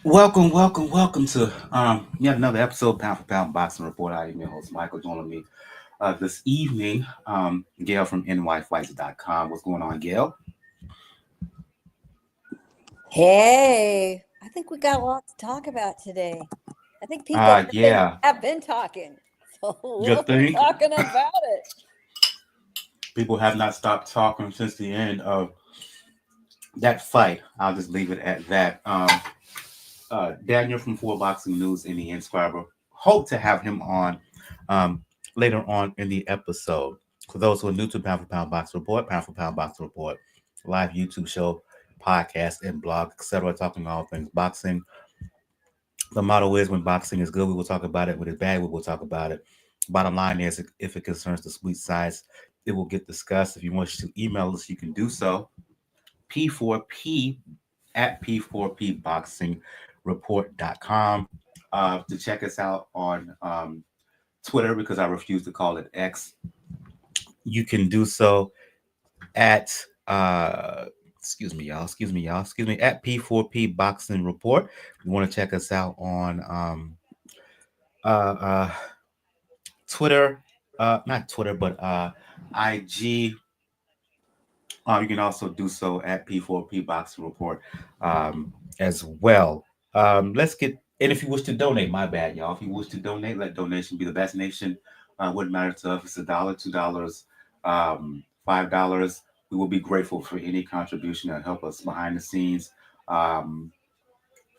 Welcome to yet another episode Pound for Pound Boxing Report. I am your host Michael. Joining me this evening, Gail from nyfights.com. What's going on, Gail? Hey, I think we got a lot to talk about today. I think people Yeah, have been talking, so you we'll be think talking about it. people have not stopped talking since the end of that fight? I'll just leave it at that. Daniel from Four Boxing News and the Inscriber. Hope to have him on um, later on in the episode. For those who are new to Pound for Pound Boxing Report, Pound for Pound Boxing Report, live YouTube show, podcast, and blog, etc., talking all things boxing. The motto is when boxing is good, we will talk about it. When it's bad, we will talk about it. Bottom line is, if it concerns the sweet sides, it will get discussed. If you want to email us, you can do so. P4P at P4PBoxingReport.com. To check us out on Twitter, because I refuse to call it X, you can do so at excuse me, at P4P Boxing Report. If you want to check us out on uh, uh, Twitter, not Twitter, but IG. You can also do so at P4P Boxing Report as well. Let's get, and if you wish to donate, my bad, y'all. If you wish to donate, let donation be the best nation. Wouldn't matter to us if it's $1, $2, $5. We will be grateful for any contribution that help us behind the scenes. Um,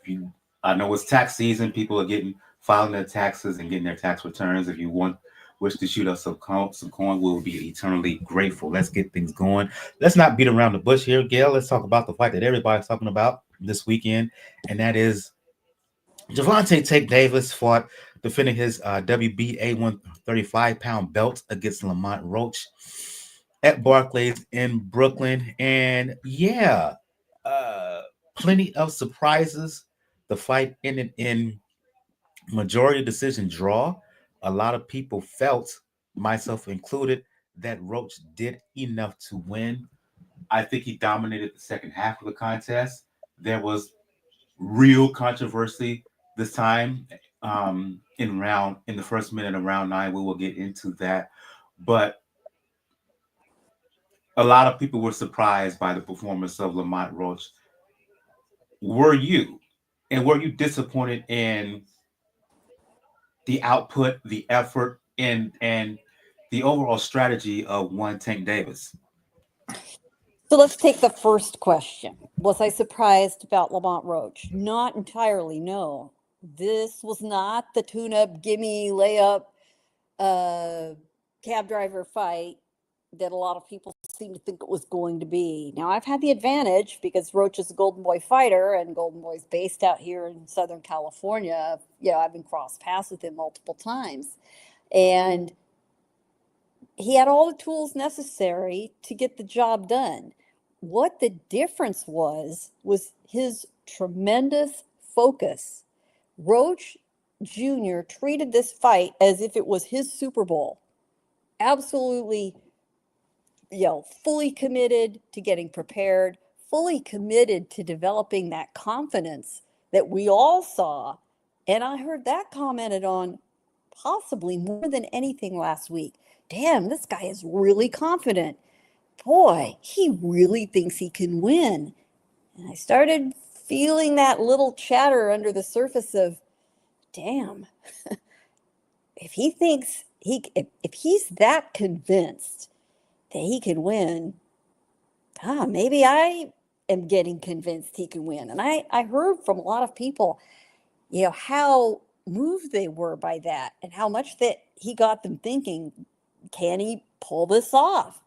if you, I know it's tax season. People are getting filing their taxes and getting their tax returns. If you wish to shoot us some coin, we'll be eternally grateful. Let's get things going. Let's not beat around the bush here, Gail. Let's talk about the fight that everybody's talking about this weekend, and that is Gervonta Tank Davis fought defending his WBA 135-pound belt against Lamont Roach at Barclays in Brooklyn. And yeah, uh, plenty of surprises. The fight ended in majority decision draw. A lot of people felt, myself included, that Roach did enough to win. I think he dominated the second half of the contest. There was real controversy this time in the first minute of round 9. We will get into that, but a lot of people were surprised by the performance of Lamont Roach. Were you? And were you disappointed in the output, the effort, and the overall strategy of one Tank Davis? So let's take the first question. Was I surprised about Lamont Roach? Not entirely, no. This was not the tune-up, gimme, layup, uh, cab driver fight that a lot of people seem to think it was going to be. Now, I've had the advantage because Roach is a Golden Boy fighter and Golden Boy's based out here in Southern California. Yeah, I've been cross paths with him multiple times. And he had all the tools necessary to get the job done. What the difference was his tremendous focus. Roach Jr. treated this fight as if it was his Super Bowl. Absolutely, fully committed to getting prepared, fully committed to developing that confidence that we all saw. And I heard that commented on possibly more than anything last week. Damn, this guy is really confident. Boy, he really thinks he can win. And I started feeling that little chatter under the surface of, damn, if he thinks if he's that convinced that he can win, maybe I am getting convinced he can win. And I heard from a lot of people, how moved they were by that and how much that he got them thinking, can he pull this off?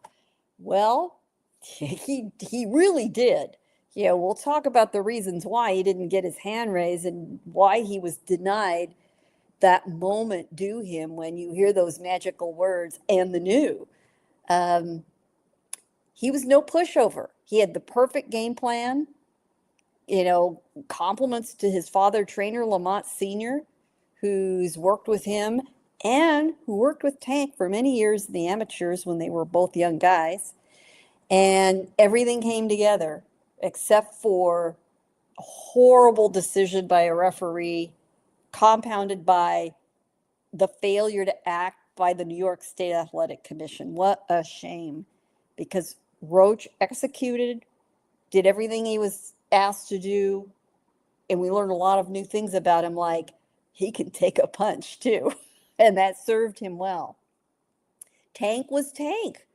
Well, he really did. Yeah, we'll talk about the reasons why he didn't get his hand raised and why he was denied that moment due him when you hear those magical words and the new. Um, he was no pushover. He had the perfect game plan. Compliments to his father, trainer Lamont Sr., who's worked with him and who worked with Tank for many years in the amateurs when they were both young guys. And everything came together except for horrible decision by a referee, compounded by the failure to act by the New York State Athletic Commission. What a shame. Because Roach executed, did everything he was asked to do, and we learned a lot of new things about him, like he can take a punch too. And that served him well. Tank was Tank.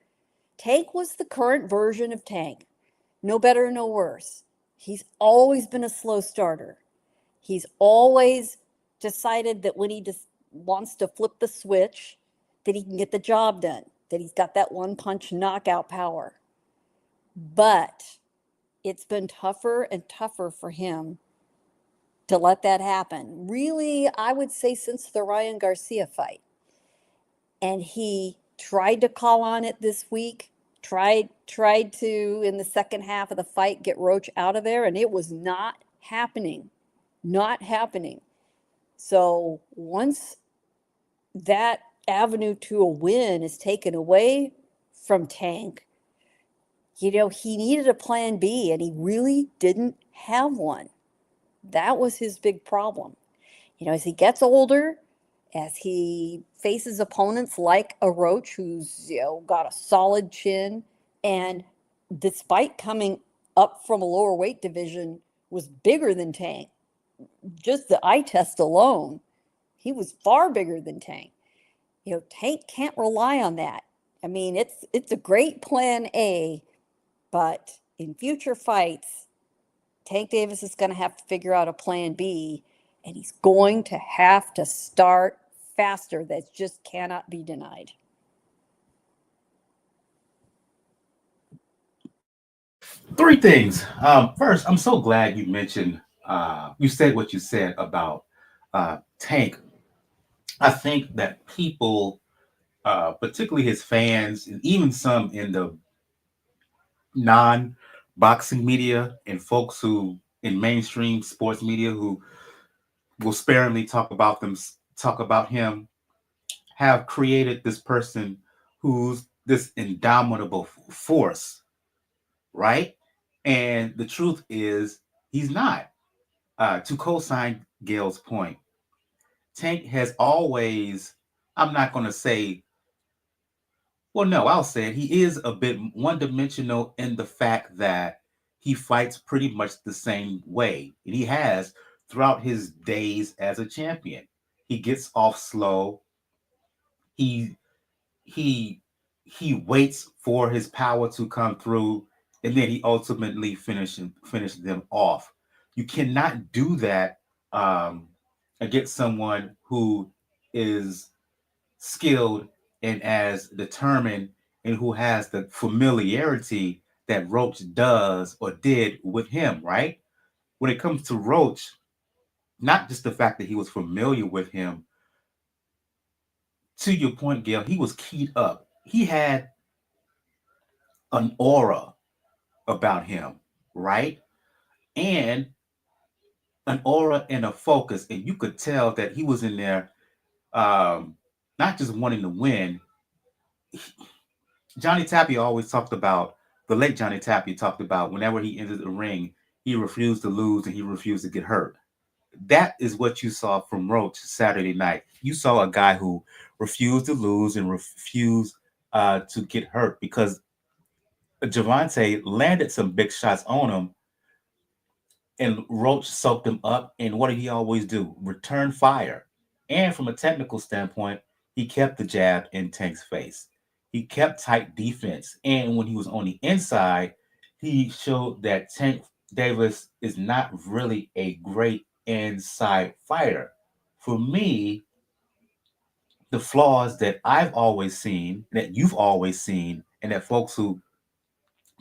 Tank was the current version of Tank. No better, no worse. He's always been a slow starter. He's always decided that when he just wants to flip the switch, that he can get the job done, that he's got that one punch knockout power. But it's been tougher and tougher for him to let that happen. Really, I would say since the Ryan Garcia fight. And he tried to call on it this week, tried to in the second half of the fight get Roach out of there, and it was not happening. Not happening. So once that avenue to a win is taken away from Tank, he needed a plan B, and he really didn't have one. That was his big problem. As he gets older, as he faces opponents like a Roach who's got a solid chin, and despite coming up from a lower weight division, was bigger than Tank. Just the eye test alone, he was far bigger than Tank. Tank can't rely on that. I mean, it's a great plan A, but in future fights, Tank Davis is going to have to figure out a plan B, and he's going to have to start faster. That just cannot be denied. Three things. First, I'm so glad you mentioned, you said what you said about Tank. I think that people, particularly his fans, and even some in the non-boxing media and folks who in mainstream sports media who will sparingly talk about him, have created this person who's this indomitable force, right? And the truth is, he's not. To co-sign Gail's point, Tank has always, I'm not going to say, well, no, I'll say it. He is a bit one dimensional in the fact that he fights pretty much the same way. And he has throughout his days as a champion. He gets off slow. He he he waits for his power to come through, and then he ultimately finish them off. You cannot do that um, against someone who is skilled and as determined and who has the familiarity that Roach does or did with him, right? When it comes to Roach, not just the fact that he was familiar with him, to your point, Gail, he was keyed up. He had an aura about him, right? And an aura and a focus. And you could tell that he was in there not just wanting to win. Johnny Tapia always talked about, the late Johnny Tapia talked about whenever he entered the ring, he refused to lose and he refused to get hurt. That is what you saw from Roach Saturday night. You saw a guy who refused to lose and refused to get hurt because Gervonta landed some big shots on him, and Roach soaked him up. And what did he always do? Return fire. And from a technical standpoint, he kept the jab in Tank's face. He kept tight defense. And when he was on the inside, he showed that Tank Davis is not really a great inside fighter. For me, the flaws that I've always seen, that you've always seen, and that folks who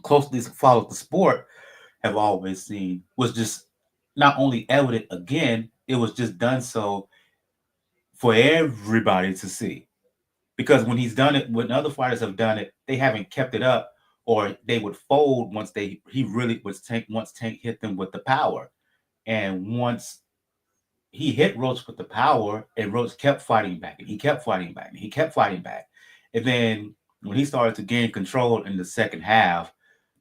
closely follow the sport have always seen was just not only evident again, it was just done so for everybody to see. Because when he's done it, when other fighters have done it, they haven't kept it up, or they would fold once he really was Tank once Tank hit them with the power. And once he hit Roach with the power, and Roach kept fighting back, and he kept fighting back, and he kept fighting back. And then when he started to gain control in the second half,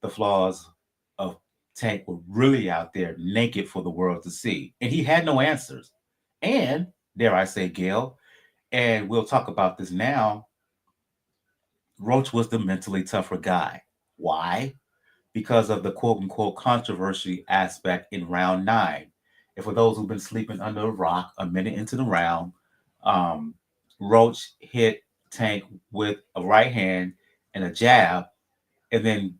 the flaws of Tank were really out there naked for the world to see. And he had no answers. And, dare I say, Gail, and we'll talk about this now, Roach was the mentally tougher guy. Why? Because of the quote unquote controversy aspect in round nine. And for those who've been sleeping under a rock, a minute into the round, um, Roach hit Tank with a right hand and a jab, and then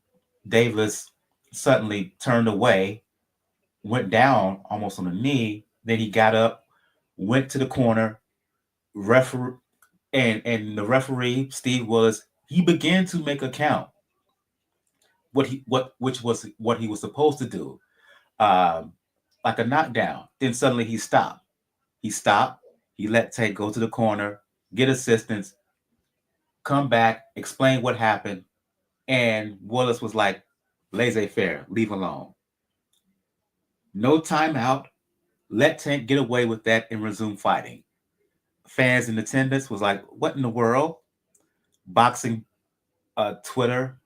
Davis suddenly turned away, went down almost on the knee. Then he got up, went to the corner, referee, and the referee Steve Willis, he began to make a count. Which was what he was supposed to do, um, like a knockdown. Then suddenly he stopped. He stopped. He let Tank go to the corner, get assistance, come back, explain what happened, and Willis was like, "Laissez faire, leave alone. No timeout. Let Tank get away with that and resume fighting." Fans in attendance was like, "What in the world?" Boxing Twitter,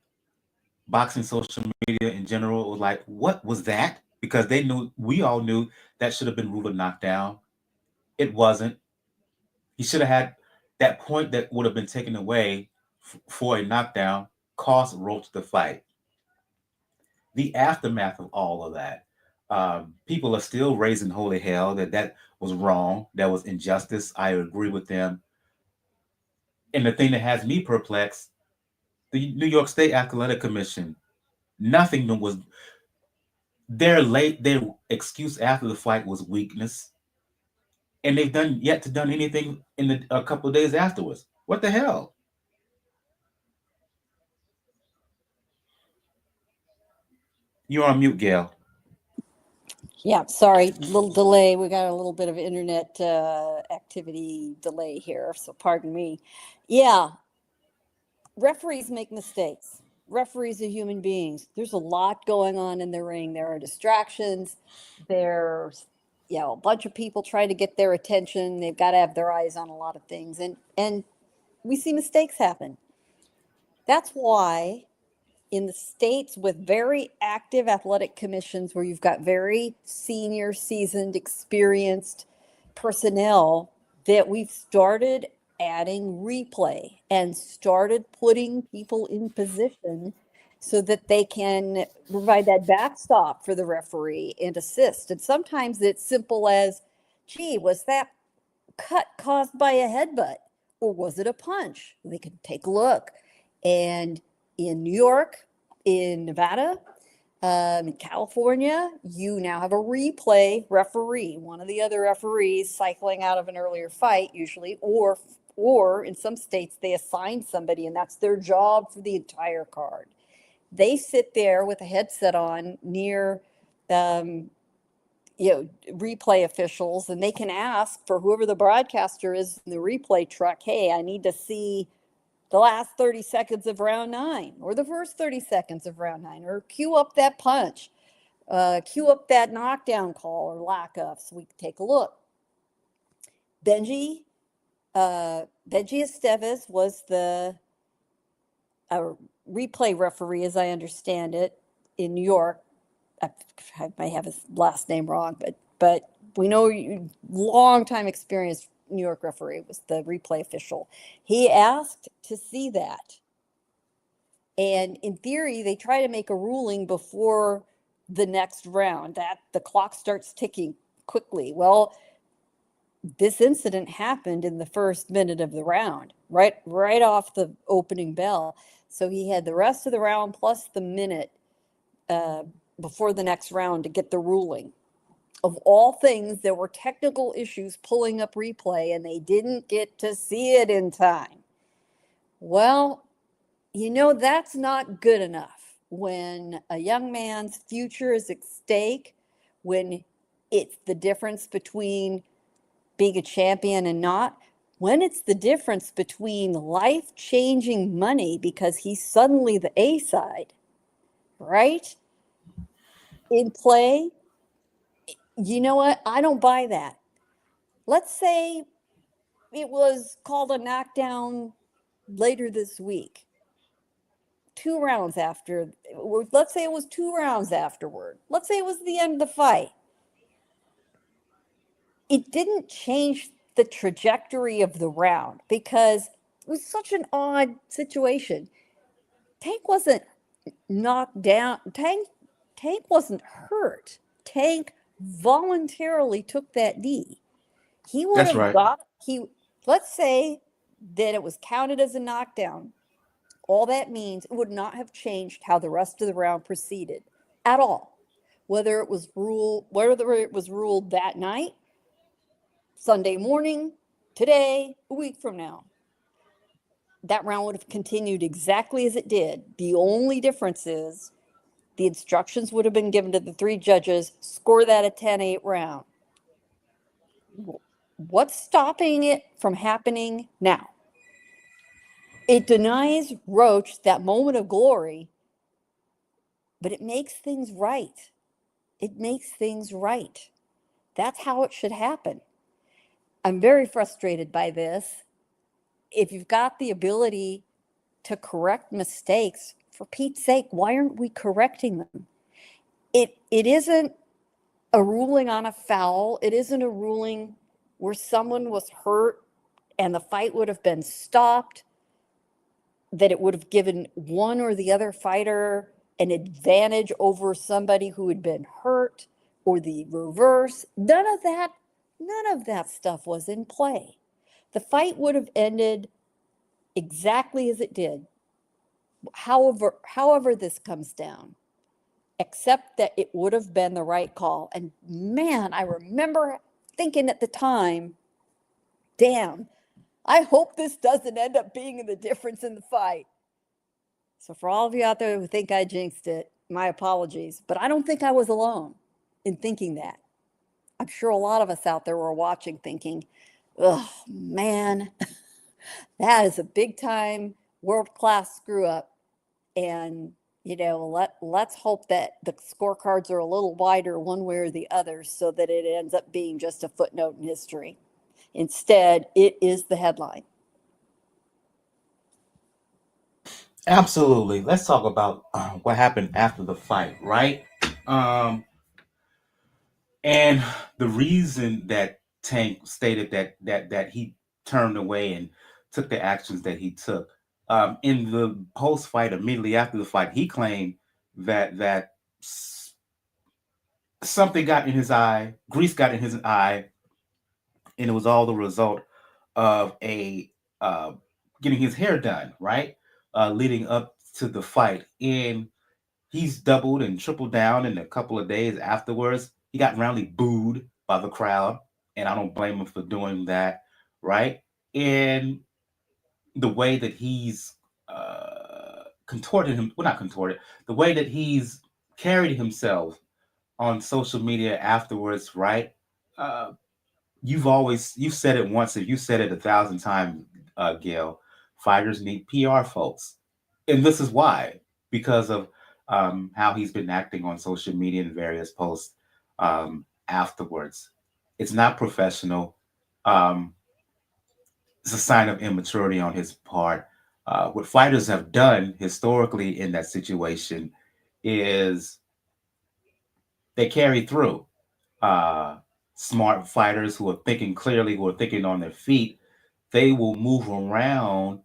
boxing social media in general was like, "What was that?" Because they knew, we all knew that should have been ruled a knockdown. It wasn't. He should have had that point that would have been taken away for a knockdown, cost Roach the fight. The aftermath of all of that, people are still raising holy hell that that was wrong, that was injustice. I agree with them. And the thing that has me perplexed, the New York State Athletic Commission, nothing was their late. Their excuse after the fight was weakness, and they've done yet to done anything in a couple of days afterwards. What the hell? You're on mute, Gail. Yeah, sorry, little delay. We got a little bit of internet activity delay here, so pardon me. Yeah, referees make mistakes. Referees are human beings. There's a lot going on in the ring. There are distractions. There's, a bunch of people trying to get their attention. They've got to have their eyes on a lot of things, and we see mistakes happen. That's why in the states with very active athletic commissions where you've got very senior, seasoned, experienced personnel, that we've started adding replay and started putting people in position so that they can provide that backstop for the referee and assist. And sometimes it's simple as, gee, was that cut caused by a headbutt or was it a punch? They can take a look. And in New York, in Nevada, in California, you now have a replay referee, one of the other referees cycling out of an earlier fight, usually, or in some states they assign somebody and that's their job for the entire card. They sit there with a headset on near um, replay officials, and they can ask for whoever the broadcaster is in the replay truck, hey, I need to see the last 30 seconds of round 9 or the first 30 seconds of round 9, or cue up that punch, cue up that knockdown call or lack of, so we can take a look. Benji Esteves was the replay referee, as I understand it, in New York. I might have his last name wrong, but we know long time experience New York referee was the replay official. He asked to see that. And in theory, they try to make a ruling before the next round that the clock starts ticking quickly. Well, this incident happened in the first minute of the round, right off the opening bell. So he had the rest of the round plus the minute before the next round to get the ruling. Of all things, there were technical issues pulling up replay, and they didn't get to see it in time. Well, that's not good enough when a young man's future is at stake, when it's the difference between being a champion and not, when it's the difference between life-changing money because he's suddenly the A side, right? In play, you know what? I don't buy that. Let's say it was called a knockdown later this week. 2 rounds after, let's say it was 2 rounds afterward, let's say it was the end of the fight, it didn't change the trajectory of the round because it was such an odd situation. Tank wasn't knocked down. Tank wasn't hurt. Tank voluntarily took that knee. He would That's have right. got he let's say that it was counted as a knockdown. All that means it would not have changed how the rest of the round proceeded at all. Whether it was ruled that night, Sunday morning, today, a week from now, that round would have continued exactly as it did. The only difference is the instructions would have been given to the three judges, score that a 10-8 round. What's stopping it from happening now? It denies Roach that moment of glory, but it makes things right. It makes things right. That's how it should happen. I'm very frustrated by this. If you've got the ability to correct mistakes, for Pete's sake, why aren't we correcting them? It isn't a ruling on a foul. It isn't a ruling where someone was hurt and the fight would have been stopped, that it would have given one or the other fighter an advantage over somebody who had been hurt, or the reverse. None of that stuff was in play. The fight would have ended exactly as it did. However this comes down, except that it would have been the right call. And man, I remember thinking at the time, damn, I hope this doesn't end up being the difference in the fight. So for all of you out there who think I jinxed it, my apologies. But I don't think I was alone in thinking that. I'm sure a lot of us out there were watching thinking, oh man, that is a big time world class screw up. And let's hope that the scorecards are a little wider one way or the other so that it ends up being just a footnote in history. Instead, it is the headline. Absolutely. Let's talk about what happened after the fight, right? Um, and the reason that Tank stated that he turned away and took the actions that he took in the post fight, immediately after the fight, he claimed that something got in his eye, grease got in his eye, and it was all the result of a uh, getting his hair done, right, leading up to the fight. And he's doubled and tripled down in a couple of days afterwards. He got roundly booed by the crowd, and I don't blame him for doing that, right? And the way that he's contorted him, well, not contorted, the way that he's carried himself on social media afterwards, right? Uh, you've said it once, if you said it 1,000 times, Gail. Fighters need PR folks, and this is why, because of how he's been acting on social media and various posts afterwards. It's not professional. Um, it's a sign of immaturity on his part. What fighters have done historically in that situation is they carry through. Uh, Smart fighters who are thinking clearly, who are thinking on their feet, they will move around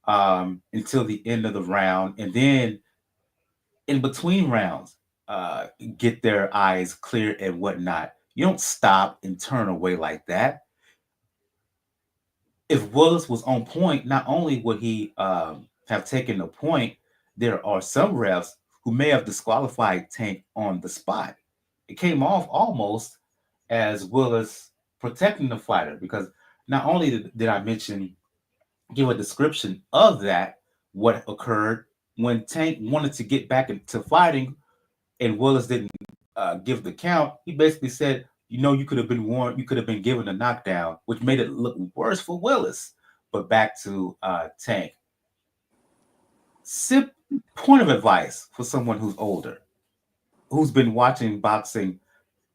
until the end of the round, and then in between rounds, uh, get their eyes clear and whatnot. You don't stop and turn away like that. If Willis was on point, not only would he have taken the point, there are some refs who may have disqualified Tank on the spot. It came off almost as Willis protecting the fighter, because not only did I mention, give a description of that, what occurred when Tank wanted to get back into fighting and Willis didn't give the count. He basically said, you could have been warned, you could have been given a knockdown, which made it look worse for Willis. But back to Tank. Sip, point of advice for someone who's older, who's been watching boxing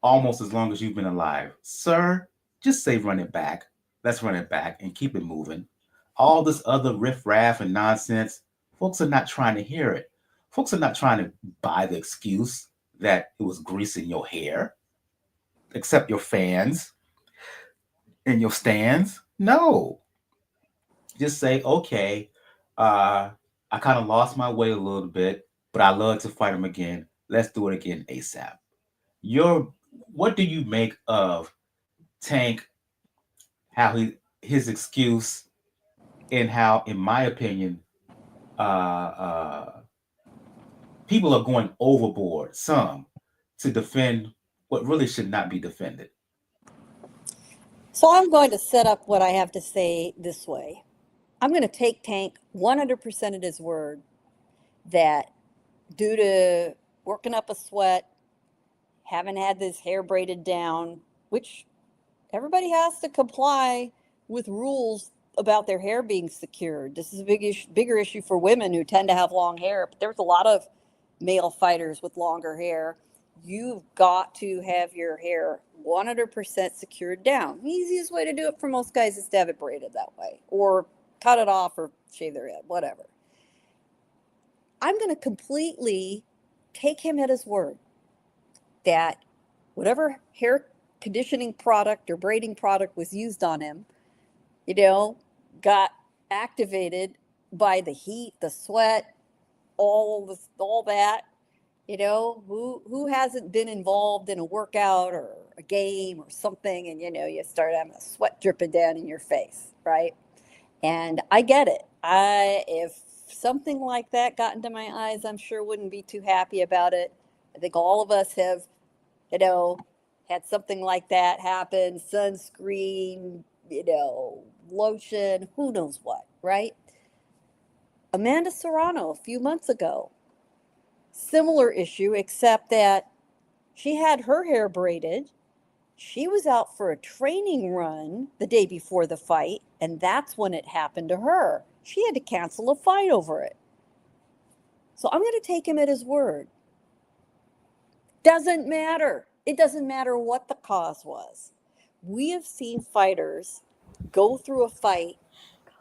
almost as long as you've been alive. Sir, just say run it back. Let's run it back and keep it moving. All this other riff raff and nonsense, Folks are not trying to hear it. Folks are not trying to buy the excuse that it was grease in your hair, except your fans in your stands. No, just say, okay, I kind of lost my way a little bit, but I love to fight him again. Let's do it again ASAP. Your What do you make of Tank? How his excuse, and how, in my opinion, people are going overboard. Some to defend what really should not be defended. So I'm going to set up what I have to say this way. I'm going to take Tank 100% at his word that due to working up a sweat, having had this hair braided down, which everybody has to comply with rules about their hair being secured. This is a bigger issue for women who tend to have long hair, but there's a lot of male fighters with longer hair. You've got to have your hair 100% secured down. The easiest way to do it for most guys is to have it braided that way, or cut it off, or shave their head, whatever. I'm going to completely take him at his word that whatever hair conditioning product or braiding product was used on him, you know, got activated by the heat, the sweat, all that. Who hasn't been involved in a workout or a game or something, and you start having a sweat dripping down in your face, right? And I get it. I If something like that got into my eyes, I'm sure wouldn't be too happy about it. I think all of us have, you know, had something like that happen, sunscreen, lotion, who knows what, right? Amanda Serrano a few months ago, similar issue, except that she had her hair braided. She was out for a training run the day before the fight, and that's when it happened to her. She had to cancel a fight over it. So I'm going to take him at his word. Doesn't matter. It doesn't matter what the cause was. We have seen fighters go through a fight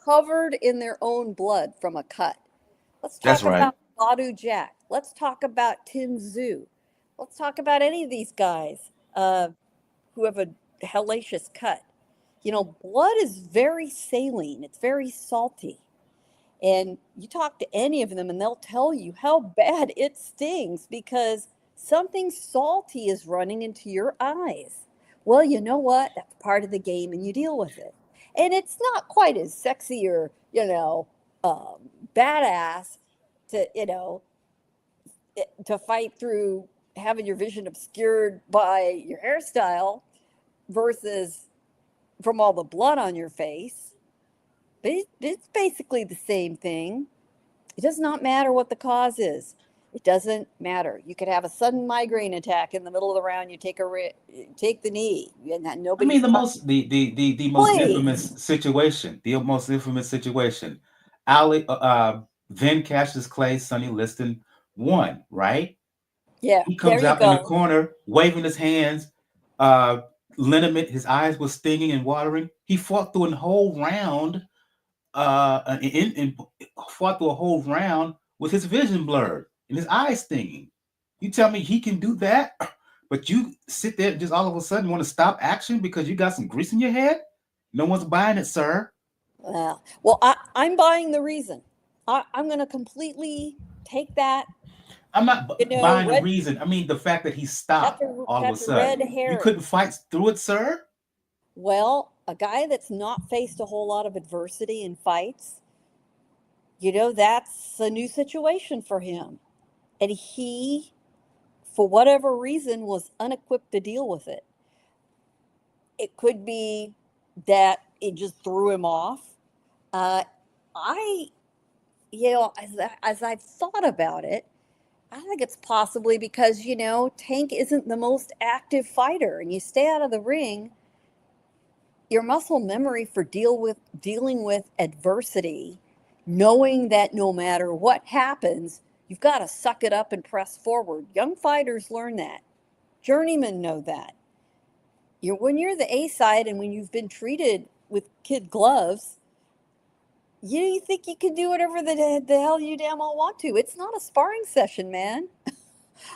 covered in their own blood from a cut. Let's That's talk right. about Badu Jack. Let's talk about Tin Zhu. Let's talk about any of these guys who have a hellacious cut. Blood is very saline, it's very salty. And you talk to any of them, and they'll tell you how bad it stings because something salty is running into your eyes. Well, you know what? That's part of the game, and you deal with it. And it's not quite as sexy or, badass to, to fight through having your vision obscured by your hairstyle versus from all the blood on your face. But it's basically the same thing. It does not matter what the cause is. It doesn't matter. You could have a sudden migraine attack in the middle of the round. You take the knee, and that I mean, nobody's the most infamous please. situation, the most infamous situation. Ali, then Cassius Clay, Sonny Liston won, right? Yeah, He there comes you out in the go. corner waving his hands, liniment. His eyes were stinging and watering. He fought through a whole round, in fought through a whole round with his vision blurred and his eyes stinging. You tell me he can do that, but you sit there and just all of a sudden want to stop action because you got some grease in your head? No one's buying it, sir. I'm buying the reason. I'm going to completely take that. I'm not buying the Red reason. I mean the fact that he stopped all of a got the red sudden. You herring. couldn't fight through it, sir. Well, a guy that's not faced a whole lot of adversity in fights, that's a new situation for him. And he, for whatever reason, was unequipped to deal with it. It could be that it just threw him off. Uh, I, as I've thought about it, I think it's possibly because, Tank isn't the most active fighter, and you stay out of the ring, your muscle memory for dealing with adversity, knowing that no matter what happens, you've got to suck it up and press forward. Young fighters learn that. Journeymen know that. When you're the A side and when you've been treated with kid gloves, you think you can do whatever the hell you damn well want to. It's not a sparring session, man.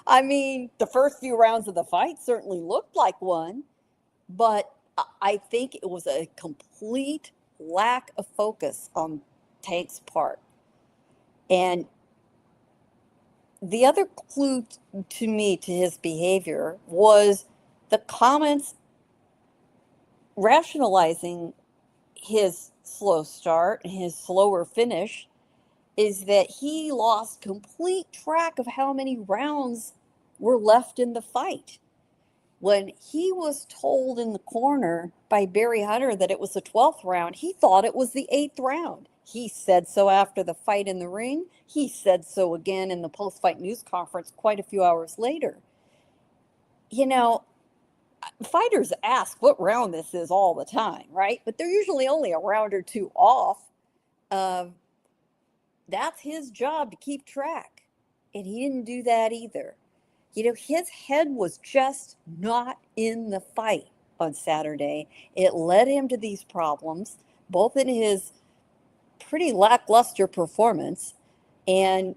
I mean, the first few rounds of the fight certainly looked like one, but I think it was a complete lack of focus on Tank's part. And the other clue to me to his behavior was the comments rationalizing his slow start and his slower finish, is that he lost complete track of how many rounds were left in the fight. When he was told in the corner by Barry Hunter that it was the 12th round, he thought it was the 8th round. He said so after the fight in the ring. He said so again in the post-fight news conference quite a few hours later. You know, fighters ask what round this is all the time, right? But they're usually only a round or two off. That's his job to keep track. And he didn't do that either. You know, his head was just not in the fight on Saturday. It led him to these problems, both in his pretty lackluster performance and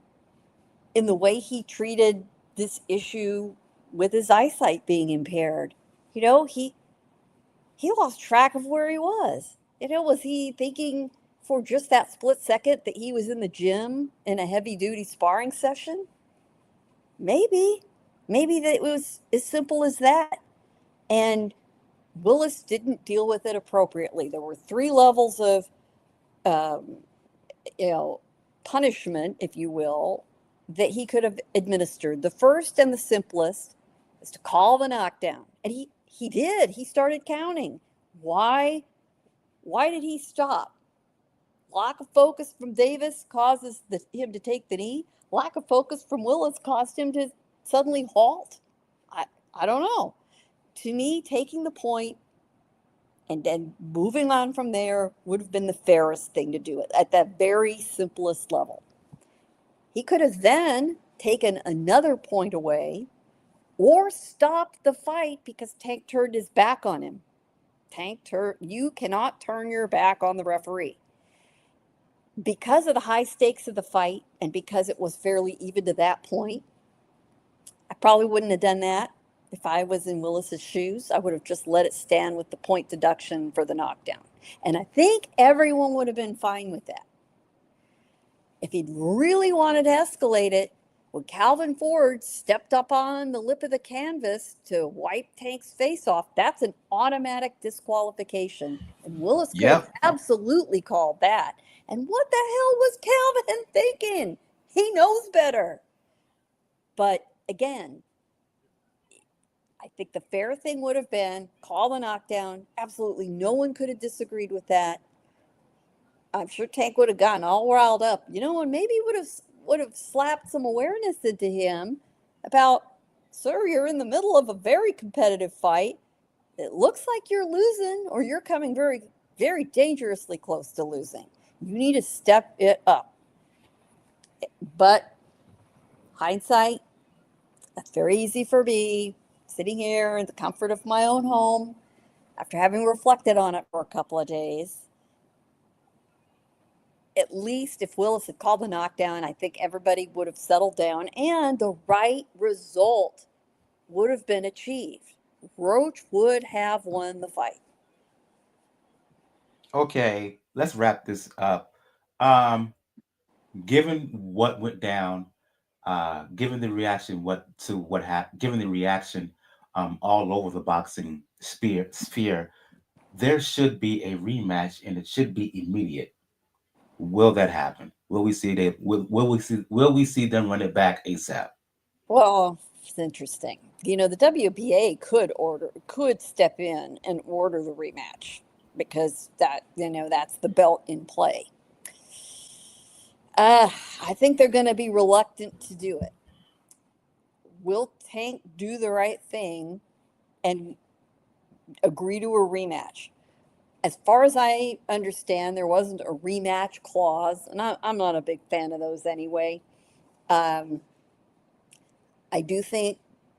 in the way he treated this issue with his eyesight being impaired. You know, he lost track of where he was. You know, was he thinking for just that split second that he was in the gym in a heavy duty sparring session? Maybe. Maybe that it was as simple as that. And Willis didn't deal with it appropriately. There were 3 levels of, um, you know, punishment, if you will, that he could have administered. The first and the simplest is to call the knockdown. And he did. He started counting. Why did he stop? Lack of focus from Davis causes him to take the knee. Lack of focus from Willis caused him to suddenly halt. I don't know. To me, taking the point and then moving on from there would have been the fairest thing to do it at that very simplest level. He could have then taken another point away or stopped the fight because Tank turned his back on him. You cannot turn your back on the referee. Because of the high stakes of the fight and because it was fairly even to that point, I probably wouldn't have done that. If I was in Willis's shoes, I would have just let it stand with the point deduction for the knockdown. And I think everyone would have been fine with that. If he'd really wanted to escalate it, when Calvin Ford stepped up on the lip of the canvas to wipe Tank's face off, that's an automatic disqualification. And Willis could have Yep. absolutely called that. And what the hell was Calvin thinking? He knows better. But again, I think the fair thing would have been call the knockdown. Absolutely no one could have disagreed with that. I'm sure Tank would have gotten all riled up, you know, and maybe would have slapped some awareness into him about, sir, you're in the middle of a very competitive fight. It looks like you're losing, or you're coming very, very dangerously close to losing. You need to step it up. But hindsight, that's very easy for me, sitting here in the comfort of my own home after having reflected on it for a couple of days. At least if Willis had called the knockdown, I think everybody would have settled down and the right result would have been achieved. Roach would have won the fight. Okay, let's wrap this up. Um, Given what went down, given the reaction, what happened, given the reaction, all over the boxing sphere, there should be a rematch, and it should be immediate. Will that happen? Will we see they? Will we see them run it back ASAP? Well, it's interesting. You know, the WBA could step in and order the rematch because that's the belt in play. I think they're going to be reluctant to do it. Will Tank do the right thing and agree to a rematch? As far as I understand, there wasn't a rematch clause, and I'm not a big fan of those anyway. Um, I do think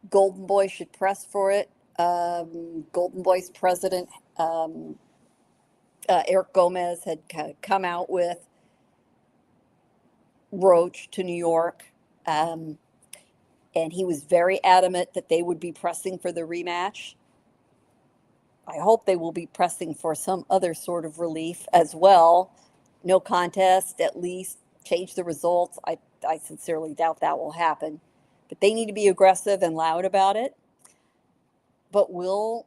Golden Boy should press for it. Golden Boy's president, Eric Gomez, had come out with Roach to New York. Um, and he was very adamant that they would be pressing for the rematch. I hope they will be pressing for some other sort of relief as well. No contest, at least change the results. I sincerely doubt that will happen. But they need to be aggressive and loud about it. But will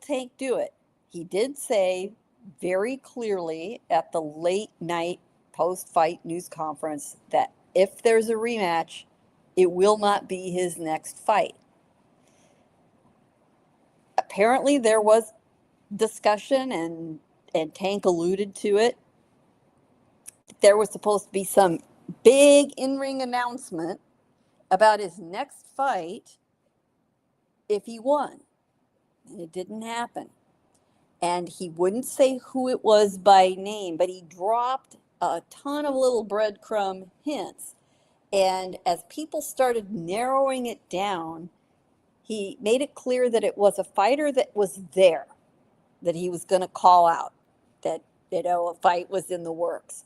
Tank do it? He did say very clearly at the late night post fight news conference that if there's a rematch, it will not be his next fight. Apparently, there was discussion, and Tank alluded to it. There was supposed to be some big in ring announcement about his next fight if he won. And it didn't happen. And he wouldn't say who it was by name, but he dropped a ton of little breadcrumb hints. And as people started narrowing it down, he made it clear that it was a fighter that was there, that he was going to call out, that, a fight was in the works.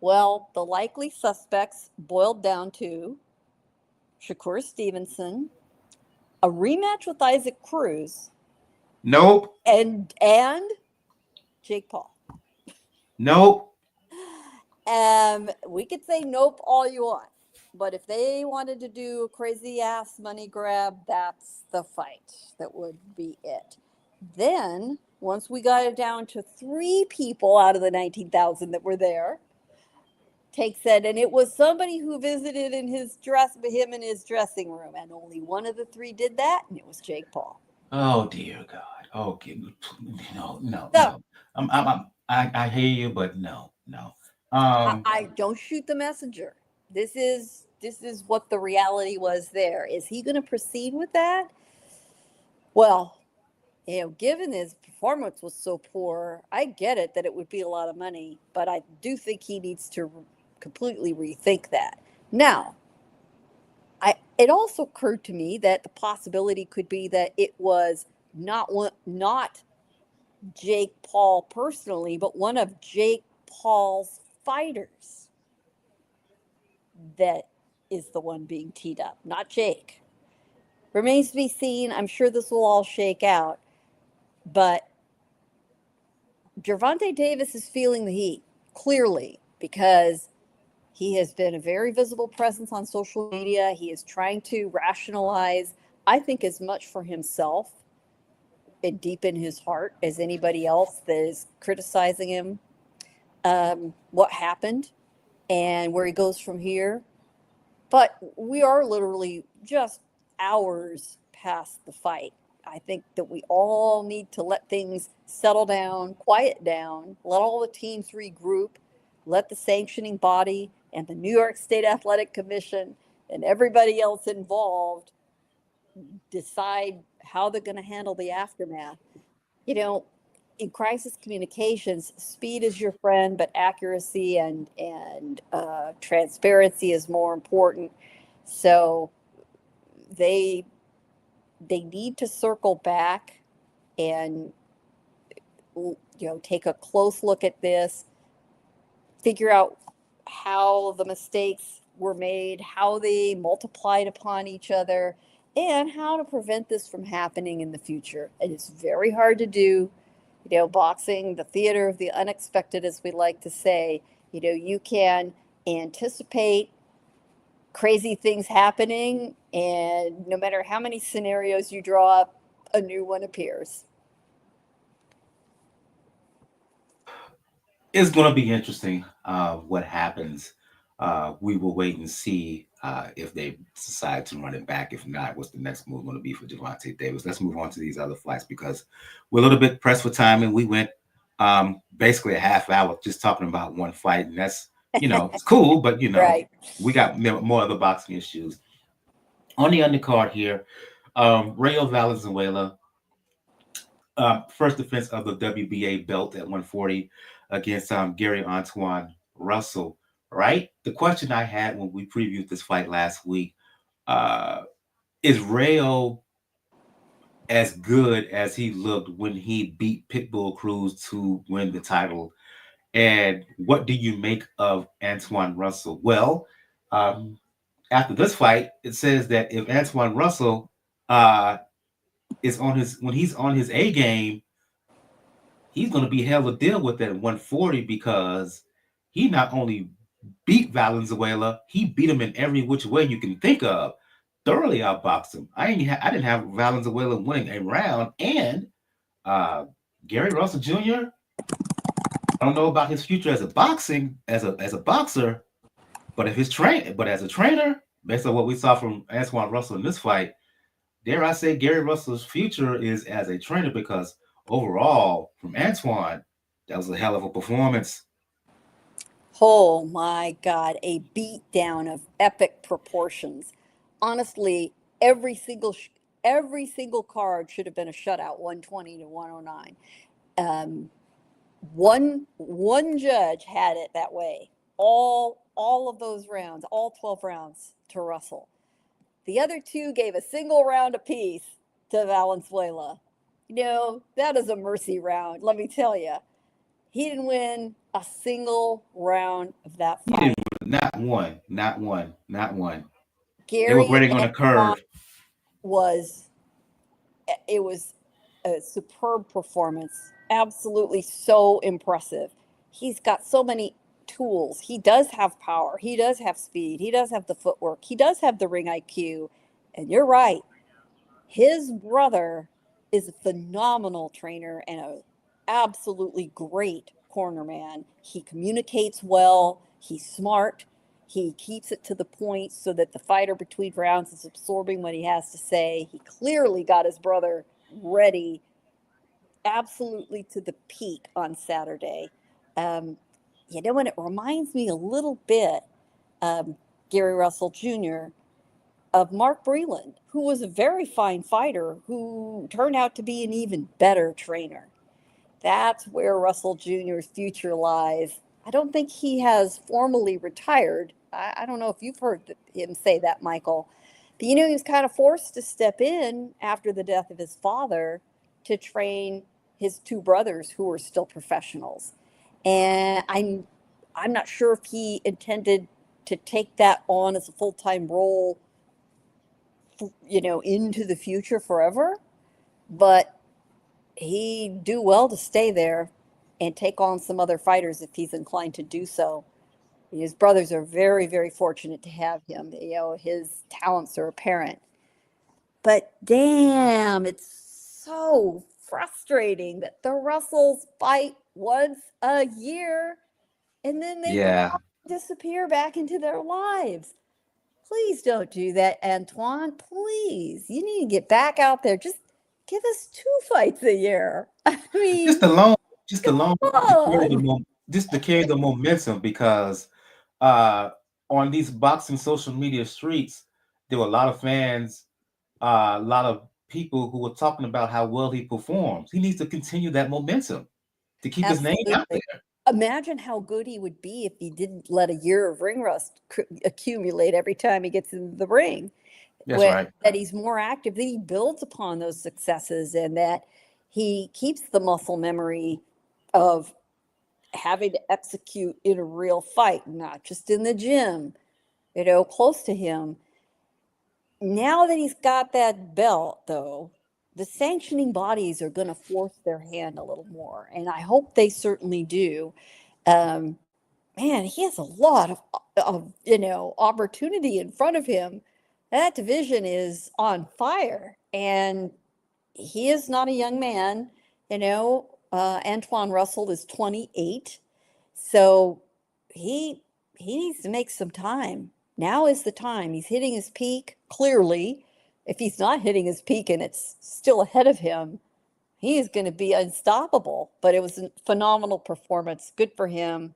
Well, the likely suspects boiled down to Shakur Stevenson, a rematch with Isaac Cruz, Nope. and Jake Paul. Nope. We could say nope all you want, but if they wanted to do a crazy ass money grab, that's the fight. That would be it. Then, once we got it down to 3 people out of the 19,000 that were there, Take said, and it was somebody who visited him in his dressing room, and only one of the 3 did that, and it was Jake Paul. Oh dear God. Okay. No, no, So no. I hear you, but no, no. I don't shoot the messenger. This is what the reality was there. Is he going to proceed with that? Well, given his performance was so poor, I get it that it would be a lot of money, but I do think he needs to completely rethink that. Now, it also occurred to me that the possibility could be that it was not Jake Paul personally, but one of Jake Paul's fighters that is the one being teed up, not Jake. Remains to be seen. I'm sure this will all shake out, but Gervonta Davis is feeling the heat clearly because he has been a very visible presence on social media. He is trying to rationalize, I think, as much for himself and deep in his heart as anybody else that is criticizing him, what happened and where he goes from here. But we are literally just hours past the fight. I think that we all need to let things settle down, quiet down, let all the teams regroup, let the sanctioning body and the New York State Athletic Commission and everybody else involved decide how they're going to handle the aftermath. You know, in crisis communications, speed is your friend, but accuracy and transparency is more important. So they they need to circle back and take a close look at this, figure out how the mistakes were made, how they multiplied upon each other, and how to prevent this from happening in the future. And it's very hard to do. Boxing, the theater of the unexpected, as we like to say, you can anticipate crazy things happening, and no matter how many scenarios you draw up, a new one appears. It's going to be interesting what happens. We will wait and see if they decide to run it back. If not, what's the next move going to be for Gervonta Davis? Let's move on to these other fights because we're a little bit pressed for time, and we went basically a half hour just talking about one fight, and that's it's cool, but Right. we got more other boxing issues on the undercard here. Rayo Valenzuela, first defense of the WBA belt at 140 against Gary Antuanne Russell, right? The question I had when we previewed this fight last week, uh, is Rayo as good as he looked when he beat Pitbull Cruz to win the title? And what do you make of Antuanne Russell? Well, Um, After this fight, it says that if Antuanne Russell uh, is on his when he's on his A game, he's going to be hell of a deal with that 140 because he not only beat Valenzuela, he beat him in every which way you can think of. Thoroughly outboxed him. I didn't have Valenzuela winning a round, and uh, Gary Russell Jr. I don't know about his future as a boxer, but as a trainer, based on what we saw from Antuanne Russell in this fight, dare I say Gary Russell's future is as a trainer because overall, from Antuanne, that was a hell of a performance. Oh my God, a beatdown of epic proportions. Honestly, every single card should have been a shutout, 120 to 109. Um, one judge had it that way. All of those rounds, all 12 rounds to Russell. The other two gave a single round apiece to Valenzuela. That is a mercy round, let me tell you. He didn't win a single round of that He fight. didn't not one, not one, not one. They were Gary grading on a Antoine curve. was it was a superb performance. Absolutely so impressive. He's got so many tools. He does have power. He does have speed. He does have the footwork. He does have the ring IQ. And you're right. His brother is a phenomenal trainer and a absolutely great corner man. He communicates well. He's smart. He keeps it to the point so that the fighter between rounds is absorbing what he has to say. He clearly got his brother ready absolutely to the peak on Saturday. Um, and it reminds me a little bit, um, Gary Russell Jr., of Mark Breland, who was a very fine fighter who turned out to be an even better trainer. That's where Russell Jr.'s future lies. I don't think he has formally retired. I don't know if you've heard him say that, Michael. But he was kind of forced to step in after the death of his father to train his two brothers who were still professionals. And I'm not sure if he intended to take that on as a full-time role, into the future forever, but he'd do well to stay there and take on some other fighters if he's inclined to do so. His brothers are very, very fortunate to have him. His talents are apparent. But damn, it's so frustrating that the Russells fight once a year and then they go Yeah, off and disappear back into their lives. Please don't do that, Antoine. Please. You need to get back out there. Just give us two fights a year. I just mean, alone, just come alone to carry on. just to carry the momentum because uh, on these boxing social media streets, there were a lot of fans, a lot of people who were talking about how well he performs. He needs to continue that momentum to keep his name out Absolutely. there. Imagine how good he would be if he didn't let a year of ring rust accumulate every time he gets in the ring. That's right. That he's more active, that he builds upon those successes, and that he keeps the muscle memory of having to execute in a real fight, not just in the gym, close to him. Now that he's got that belt, though, the sanctioning bodies are going to force their hand a little more, and I hope they certainly do. Um, Man, he has a lot of opportunity in front of him. That division is on fire, and he is not a young man. Antoine Russell is 28, so he he needs to make some time. Now is the time. He's hitting his peak clearly. If he's not hitting his peak and it's still ahead of him, he is going to be unstoppable. But it was a phenomenal performance. Good for him.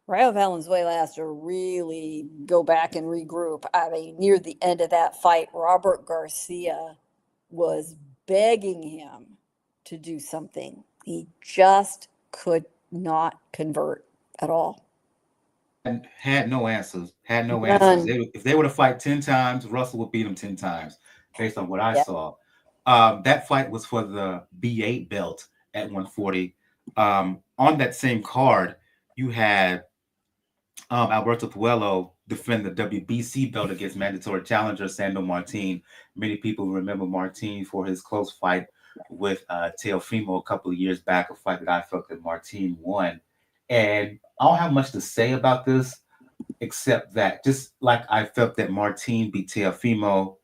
Rayo Valenzuela has to really go back and regroup. I mean, near the end of that fight, Robert Garcia was begging him to do something. He just could not convert at all. And had no answers. Had no answers. None. If they were to fight 10 times, Russell would beat him 10 times, based on what I Yeah. saw. That fight was for the B8 belt at 140. On that same card, you had Alberto Puello defend the WBC belt against mandatory challenger Sandor Martin. Many people remember Martin for his close fight with Teofimo a couple of years back, a fight that I felt that Martin won. And I don't have much to say about this except that just like I felt that Martin beat Teofimo,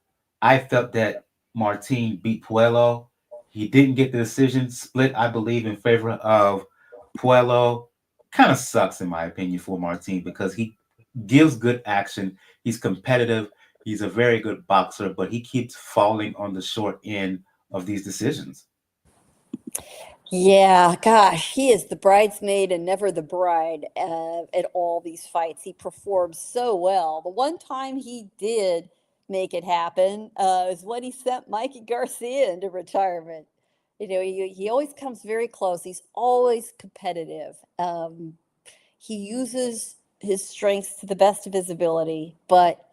I felt that Martin beat Puello. He didn't get the decision split, I believe, in favor of Puello. Kind of sucks, in my opinion, for Martin because he gives good action. He's competitive. He's a very good boxer, but he keeps falling on the short end of these decisions. Yeah, gosh, he is the bridesmaid and never the bride at all these fights. He performs so well. The one time he did make it happen is when he sent Mikey Garcia into retirement. He always comes very close. He's always competitive. He uses his strengths to the best of his ability, but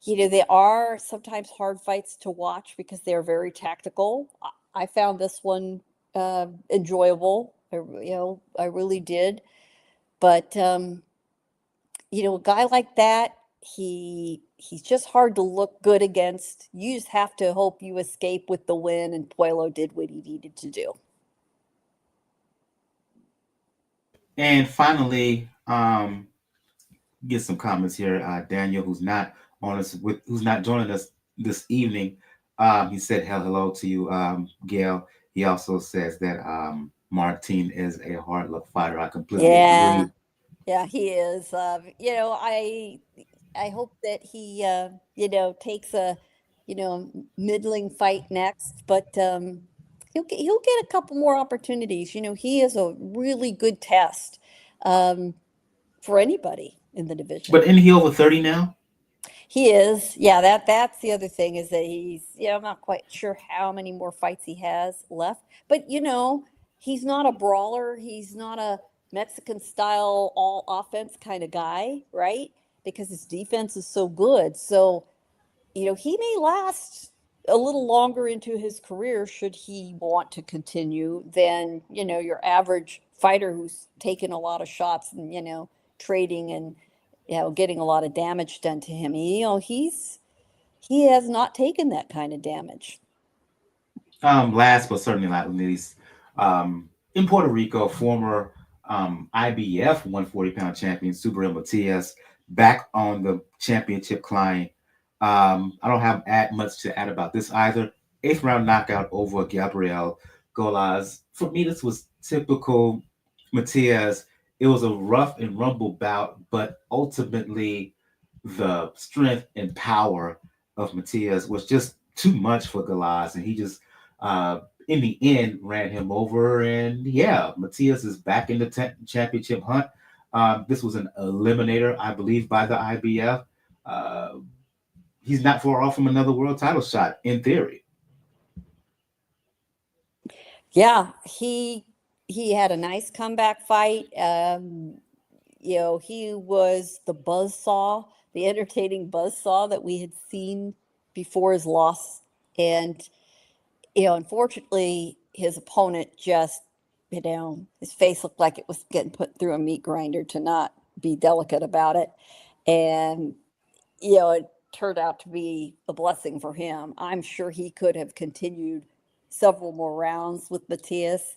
they are sometimes hard fights to watch because they're very tactical. I found this one enjoyable. I really did. But a guy like that, he's just hard to look good against. You just have to hope you escape with the win, and Puello did what he needed to do. And finally, get some comments here. Daniel, who's not joining us this evening, he said hello to you, Gail. He also says that Martin is a hard luck fighter. I completely Yeah, agree. yeah, he is. I hope that he takes a middling fight next, but he'll get a couple more opportunities. He is a really good test um, for anybody in the division. But isn't he over 30 now? He is. Yeah, that's the other thing is that I'm not quite sure how many more fights he has left. But he's not a brawler. He's not a Mexican style all offense kind of guy, right? Because his defense is so good. So, he may last a little longer into his career should he want to continue than, your average fighter who's taken a lot of shots and, trading and getting a lot of damage done to him. He has not taken that kind of damage. Last but certainly not least, in Puerto Rico, former IBF 140-pound champion Subriel Matias back on the championship climb. I don't have much to add about this either. Eighth round knockout over Gabriel Gollaz. For me, this was typical Matias. It was a rough and rumble bout, but ultimately the strength and power of Matias was just too much for Gollaz, and he just uh, in the end ran him over. And yeah, Matias is back in the championship hunt. This was an eliminator, I believe, by the IBF. Uh, he's not far off from another world title shot in theory. Yeah, he had a nice comeback fight. He was the buzzsaw, the entertaining buzzsaw that we had seen before his loss. And, unfortunately, his opponent just, his face looked like it was getting put through a meat grinder to not be delicate about it. And, it turned out to be a blessing for him. I'm sure he could have continued several more rounds with Matias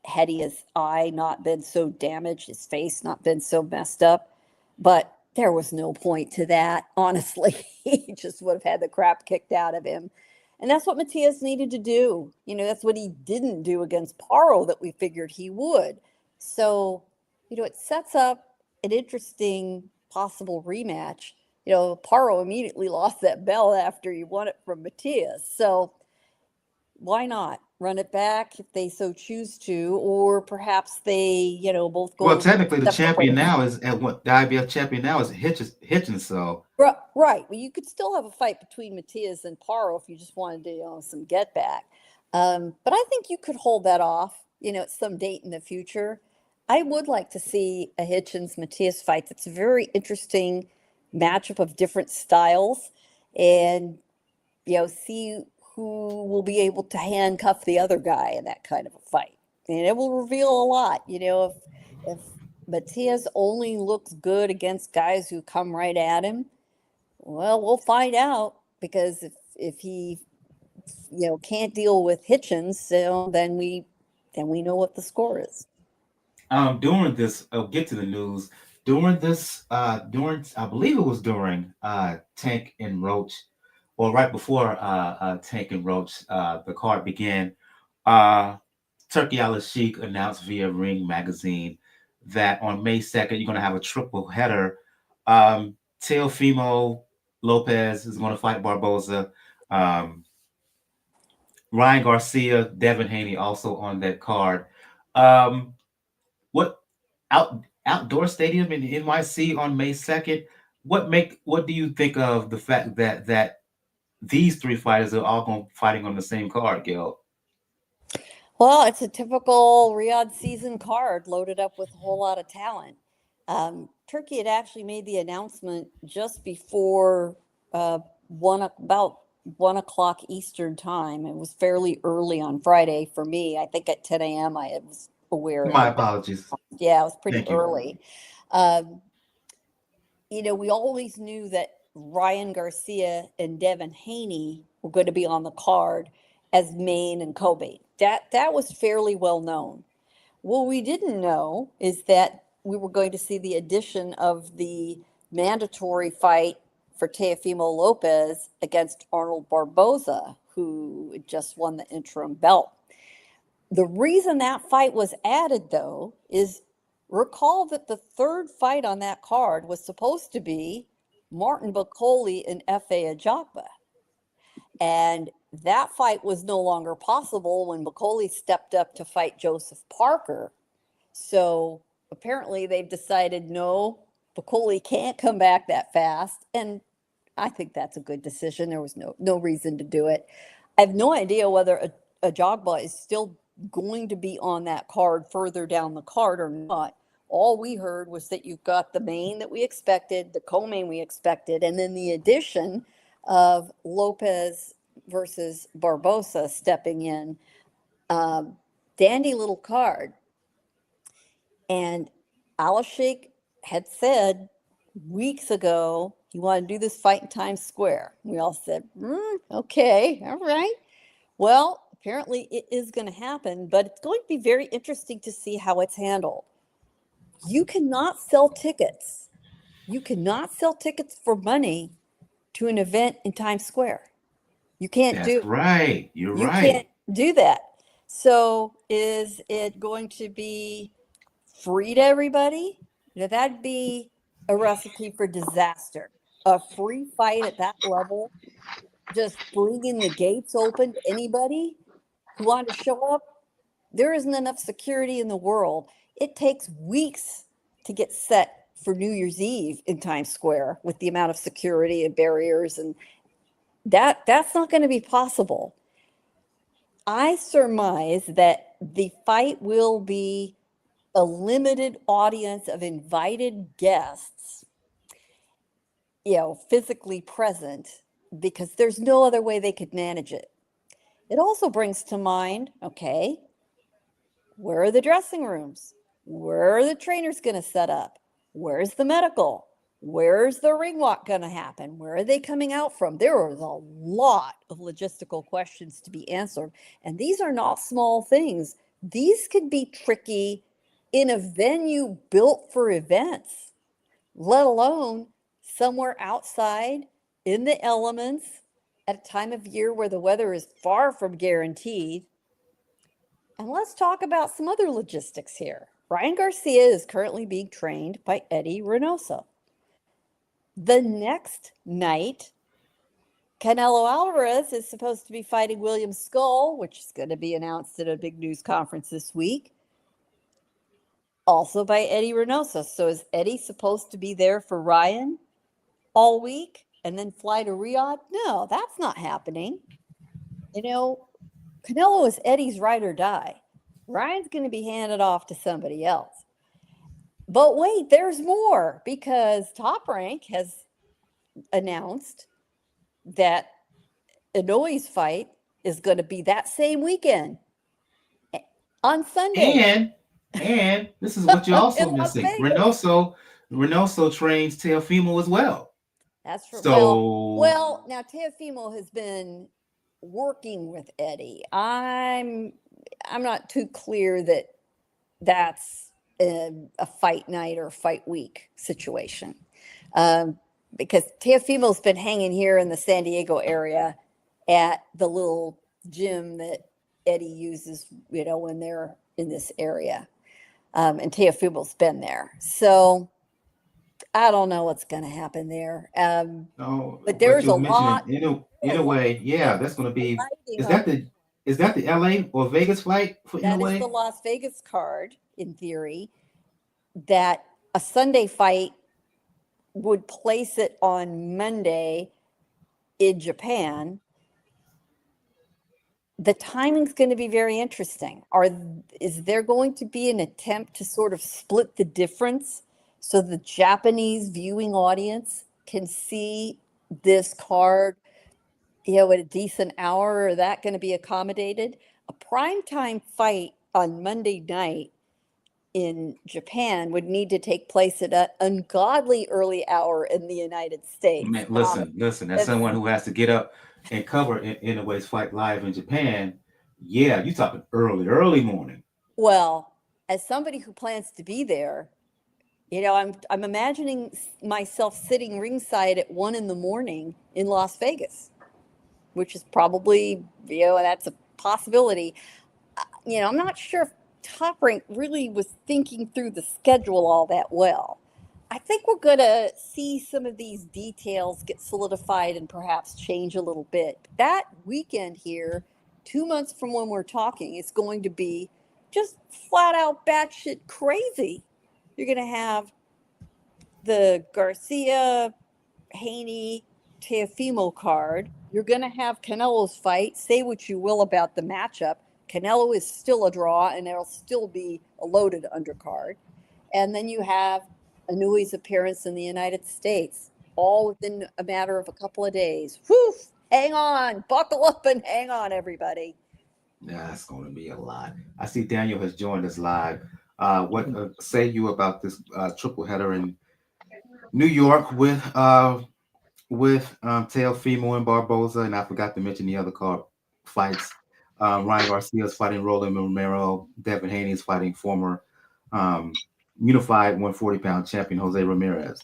had his eye not been so damaged, his face not been so messed up. But there was no point to that, honestly. He just would have had the crap kicked out of him. And that's what Matias needed to do. That's what he didn't do against Paro that we figured he would. So, it sets up an interesting possible rematch. Paro immediately lost that belt after he won it from Matias. So, why not run it back if they so choose to, or perhaps they, both Well, go technically, the separate champion ways. now is at what the IBF champion now is Hitchens. So Right. Well, you could still have a fight between Matias and Paro if you just wanted to, some get back. But I think you could hold that off, at some date in the future. I would like to see a Hitchens Matias fight. It's a very interesting matchup of different styles, and see who will be able to handcuff the other guy in that kind of a fight. And it will reveal a lot, if Matias only looks good against guys who come right at him. Well, we'll find out because if he can't deal with Hitchens, so then we know what the score is. During this, I'll get to the news. During this, during I believe it was during Tank and Roach, or right before Tank and Roach, the card began. Uh, Turkey Al Sheik announced via Ring Magazine that on May 2nd you're going to have a triple header. Teofimo Lopez is going to fight Barboza. Um, Ryan Garcia, Devin Haney also on that card. Um, what outdoor stadium in NYC on May 2nd? What do you think of the fact that these three fighters are all going fighting on the same card, Gil? Well, it's a typical Riyadh season card loaded up with a whole lot of talent. Turkey had actually made the announcement just before about 1 o'clock Eastern time. It was fairly early on Friday for me. I think at 10 a.m. I was aware it My had been. apologies. Yeah, it was pretty Thank you. early. Um, we always knew that Ryan Garcia and Devin Haney were going to be on the card as main and co-main. That was fairly well known. What we didn't know is that we were going to see the addition of the mandatory fight for Teofimo Lopez against Arnold Barboza, who just won the interim belt. The reason that fight was added, though, is recall that the third fight on that card was supposed to be Martin Bakole and F.A. Ajagba. And that fight was no longer possible when Bakole stepped up to fight Joseph Parker. So apparently they've decided no, Bakole can't come back that fast. And I think that's a good decision. There was no reason to do it. I have no idea whether Ajagba is still going to be on that card further down the card or not. All we heard was that you've got the main that we expected, the co-main we expected, and then the addition of Lopez versus Barbosa stepping in. Dandy little card. And Al-Sheikh had said weeks ago he wanted to do this fight in Times Square. We all said, okay, all right. Well, apparently it is going to happen, but it's going to be very interesting to see how it's handled. You cannot sell tickets. You cannot sell tickets for money to an event in Times Square. You can't That's do. right. You're You right. can't do that. So is it going to be free to everybody? That'd be a recipe for disaster. A free fight at that level, just bringing the gates open to anybody who wanted to show up. There isn't enough security in the world. It takes weeks to get set for New Year's Eve in Times Square with the amount of security and barriers, and that's not going to be possible. I surmise that the fight will be a limited audience of invited guests, physically present, because there's no other way they could manage it. It also brings to mind, okay, where are the dressing rooms? Where are the trainers going to set up? Where's the medical? Where's the ring walk going to happen? Where are they coming out from? There is a lot of logistical questions to be answered. And these are not small things. These could be tricky in a venue built for events, let alone somewhere outside in the elements at a time of year where the weather is far from guaranteed. And let's talk about some other logistics here. Ryan Garcia is currently being trained by Eddie Reynoso. The next night, Canelo Alvarez is supposed to be fighting William Skull, which is going to be announced at a big news conference this week, also by Eddie Reynoso. So is Eddie supposed to be there for Ryan all week and then fly to Riyadh? No, that's not happening. Canelo is Eddie's ride or die. Ryan's going to be handed off to somebody else. But wait, there's more, because Top Rank has announced that Inoi's fight is going to be that same weekend on Sunday. And And this is what you're also in Las missing. Vegas. Reynoso trains Teofimo as well. That's true. So Now Teofimo has been working with Eddie. I'm not too clear that that's a fight night or fight week situation, um, because Teofimo's been hanging here in the San Diego area at the little gym that Eddie uses, when they're in this area, and Teofimo's been there. So I don't know what's going to happen there. oh, But what there's you a was mentioning lot, in a a lot way, yeah, of that's gonna be lighting is on. that the is that the LA or Vegas flight for in a That is the way? Las Vegas card, in theory, that a Sunday fight would place it on Monday in Japan. The timing's going to be very interesting. Is there going to be an attempt to sort of split the difference so the Japanese viewing audience can see this card, at a decent hour? Or that going to be accommodated? A primetime fight on Monday night in Japan would need to take place at an ungodly early hour in the United States. Man, listen. As That's someone who has to get up and cover in a ways fight live in Japan, yeah, you talking early morning. Well, as somebody who plans to be there, I'm imagining myself sitting ringside at 1 in the morning in Las Vegas, which is probably, that's a possibility. I'm not sure if Top Rank really was thinking through the schedule all that well. I think we're going to see some of these details get solidified and perhaps change a little bit. That weekend here, 2 months from when we're talking, is going to be just flat out batshit crazy. You're going to have the Garcia Haney Teofimo card. You're going to have Canelo's fight. Say what you will about the matchup. Canelo is still a draw, and there'll still be a loaded undercard. And then you have Anui's appearance in the United States, all within a matter of a couple of days. Whew! Hang on, buckle up and hang on, everybody. Yeah, that's going to be a lot. I see Daniel has joined us live. What say you about this triple header in New York with Teofimo and Barboza, and I forgot to mention the other card fights. Ryan Garcia's fighting Roland Romero. Devin Haney is fighting former um, unified 140-pound champion Jose Ramirez.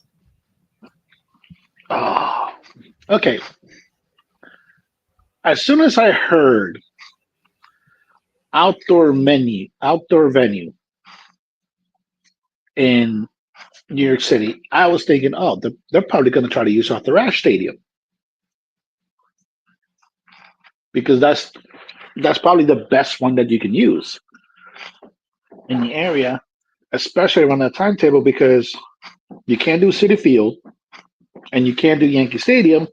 Oh, okay. As soon as I heard outdoor venue in New York City, I was thinking, oh, they're probably going to try to use off the Rash Stadium because that's probably the best one that you can use in the area, especially around that timetable because you can't do Citi Field and you can't do Yankee Stadium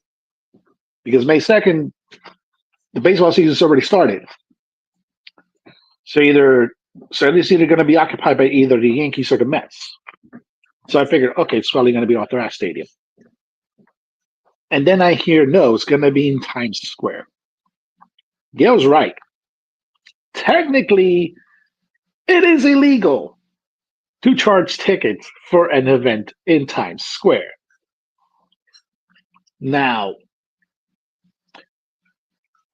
because May 2nd, the baseball season's already started. So it's either going to be occupied by either the Yankees or the Mets. So I figured, okay, it's probably going to be off the Rash Stadium. And then I hear, no, it's going to be in Times Square. Gail's right. Technically, it is illegal to charge tickets for an event in Times Square. Now,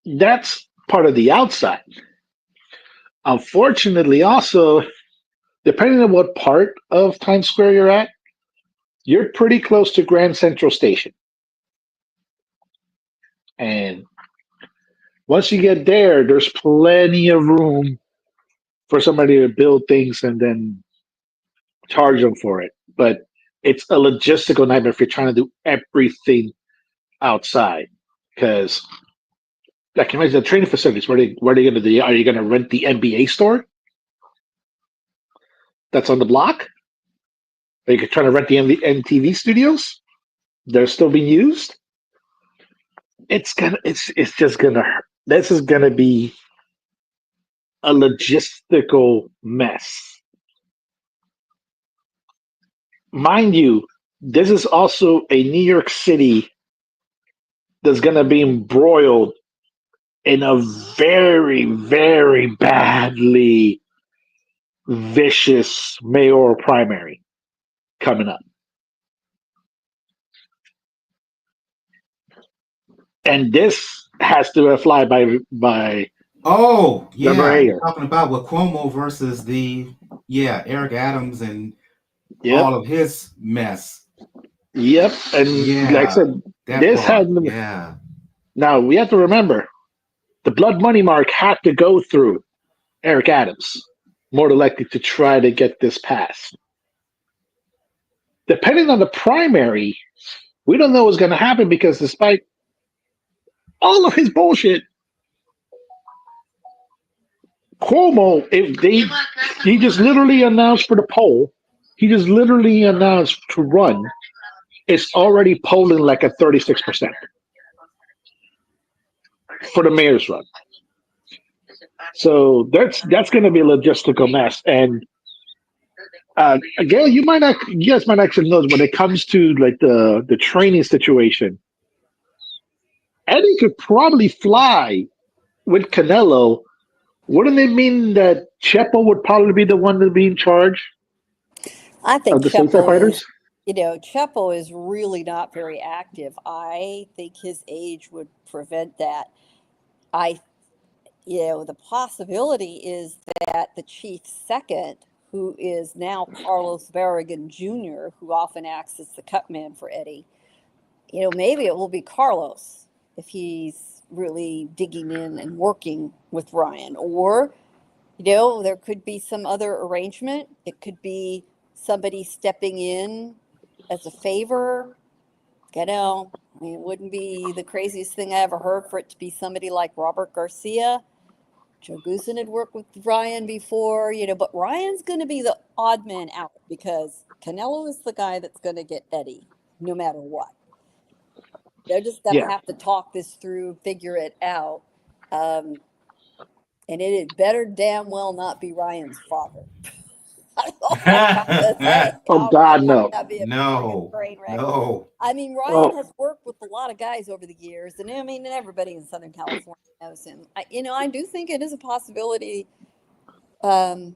that's part of the outside. Unfortunately, also, depending on what part of Times Square you're at, you're pretty close to Grand Central Station. And once you get there, there's plenty of room for somebody to build things and then charge them for it. But it's a logistical nightmare if you're trying to do everything outside. Because I can imagine the training facilities. What are they going to do? Are you going to rent the NBA store that's on the block? Are you trying to rent the MTV studios? They're still being used. It's just gonna hurt. This is gonna be a logistical mess. Mind you, this is also a New York City that's gonna be embroiled in a very, very badly vicious mayoral primary coming up. And this has to fly by Oh, Member yeah. You're Hager. talking about with Cuomo versus Eric Adams and Yep. all of his mess. Yep. And like I Yeah, said, that this part. had Yeah. now we have to remember the blood money mark had to go through Eric Adams, more than likely to try to get this passed. Depending on the primary, we don't know what's going to happen because despite all of his bullshit, Cuomo, if they, he just literally announced for the poll, he just literally announced to run. It's already polling like at 36% for the mayor's run. So that's going to be a logistical mess. And Gail, you guys might actually know when it comes to like the training situation, Eddie could probably fly with Canelo. Wouldn't it mean that Chepo would probably be the one to be in charge I think of the stateside Chepo fighters? is, Chepo is really not very active. I think his age would prevent that. I, the possibility is that the chief second, who is now Carlos Barragan Jr., who often acts as the cut man for Eddie, maybe it will be Carlos if he's really digging in and working with Ryan. Or, there could be some other arrangement. It could be somebody stepping in as a favor. I mean, it wouldn't be the craziest thing I ever heard for it to be somebody like Robert Garcia. Joe Goosen had worked with Ryan before, but Ryan's going to be the odd man out because Canelo is the guy that's going to get Eddie no matter what. They're just going to Yeah. have to talk this through, figure it out. And it had better damn well not be Ryan's father. That's all I got to say. Oh Oh my God, God, no. that'd be a friggin' No. train wreck. No. I mean, Ryan Oh, has worked with a lot of guys over the years, and I mean, and everybody in Southern California knows him. I do think it is a possibility. Um,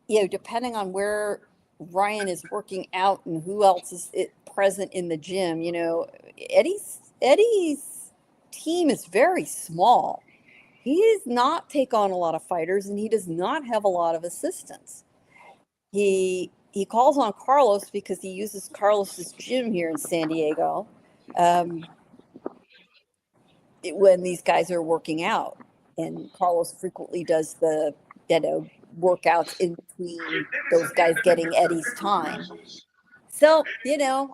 depending on where Ryan is working out and who else is present in the gym. Eddie's team is very small. He does not take on a lot of fighters, and he does not have a lot of assistants. He calls on Carlos because he uses Carlos's gym here in San Diego um, when these guys are working out, and Carlos frequently does the workouts in between those guys getting Eddie's time. So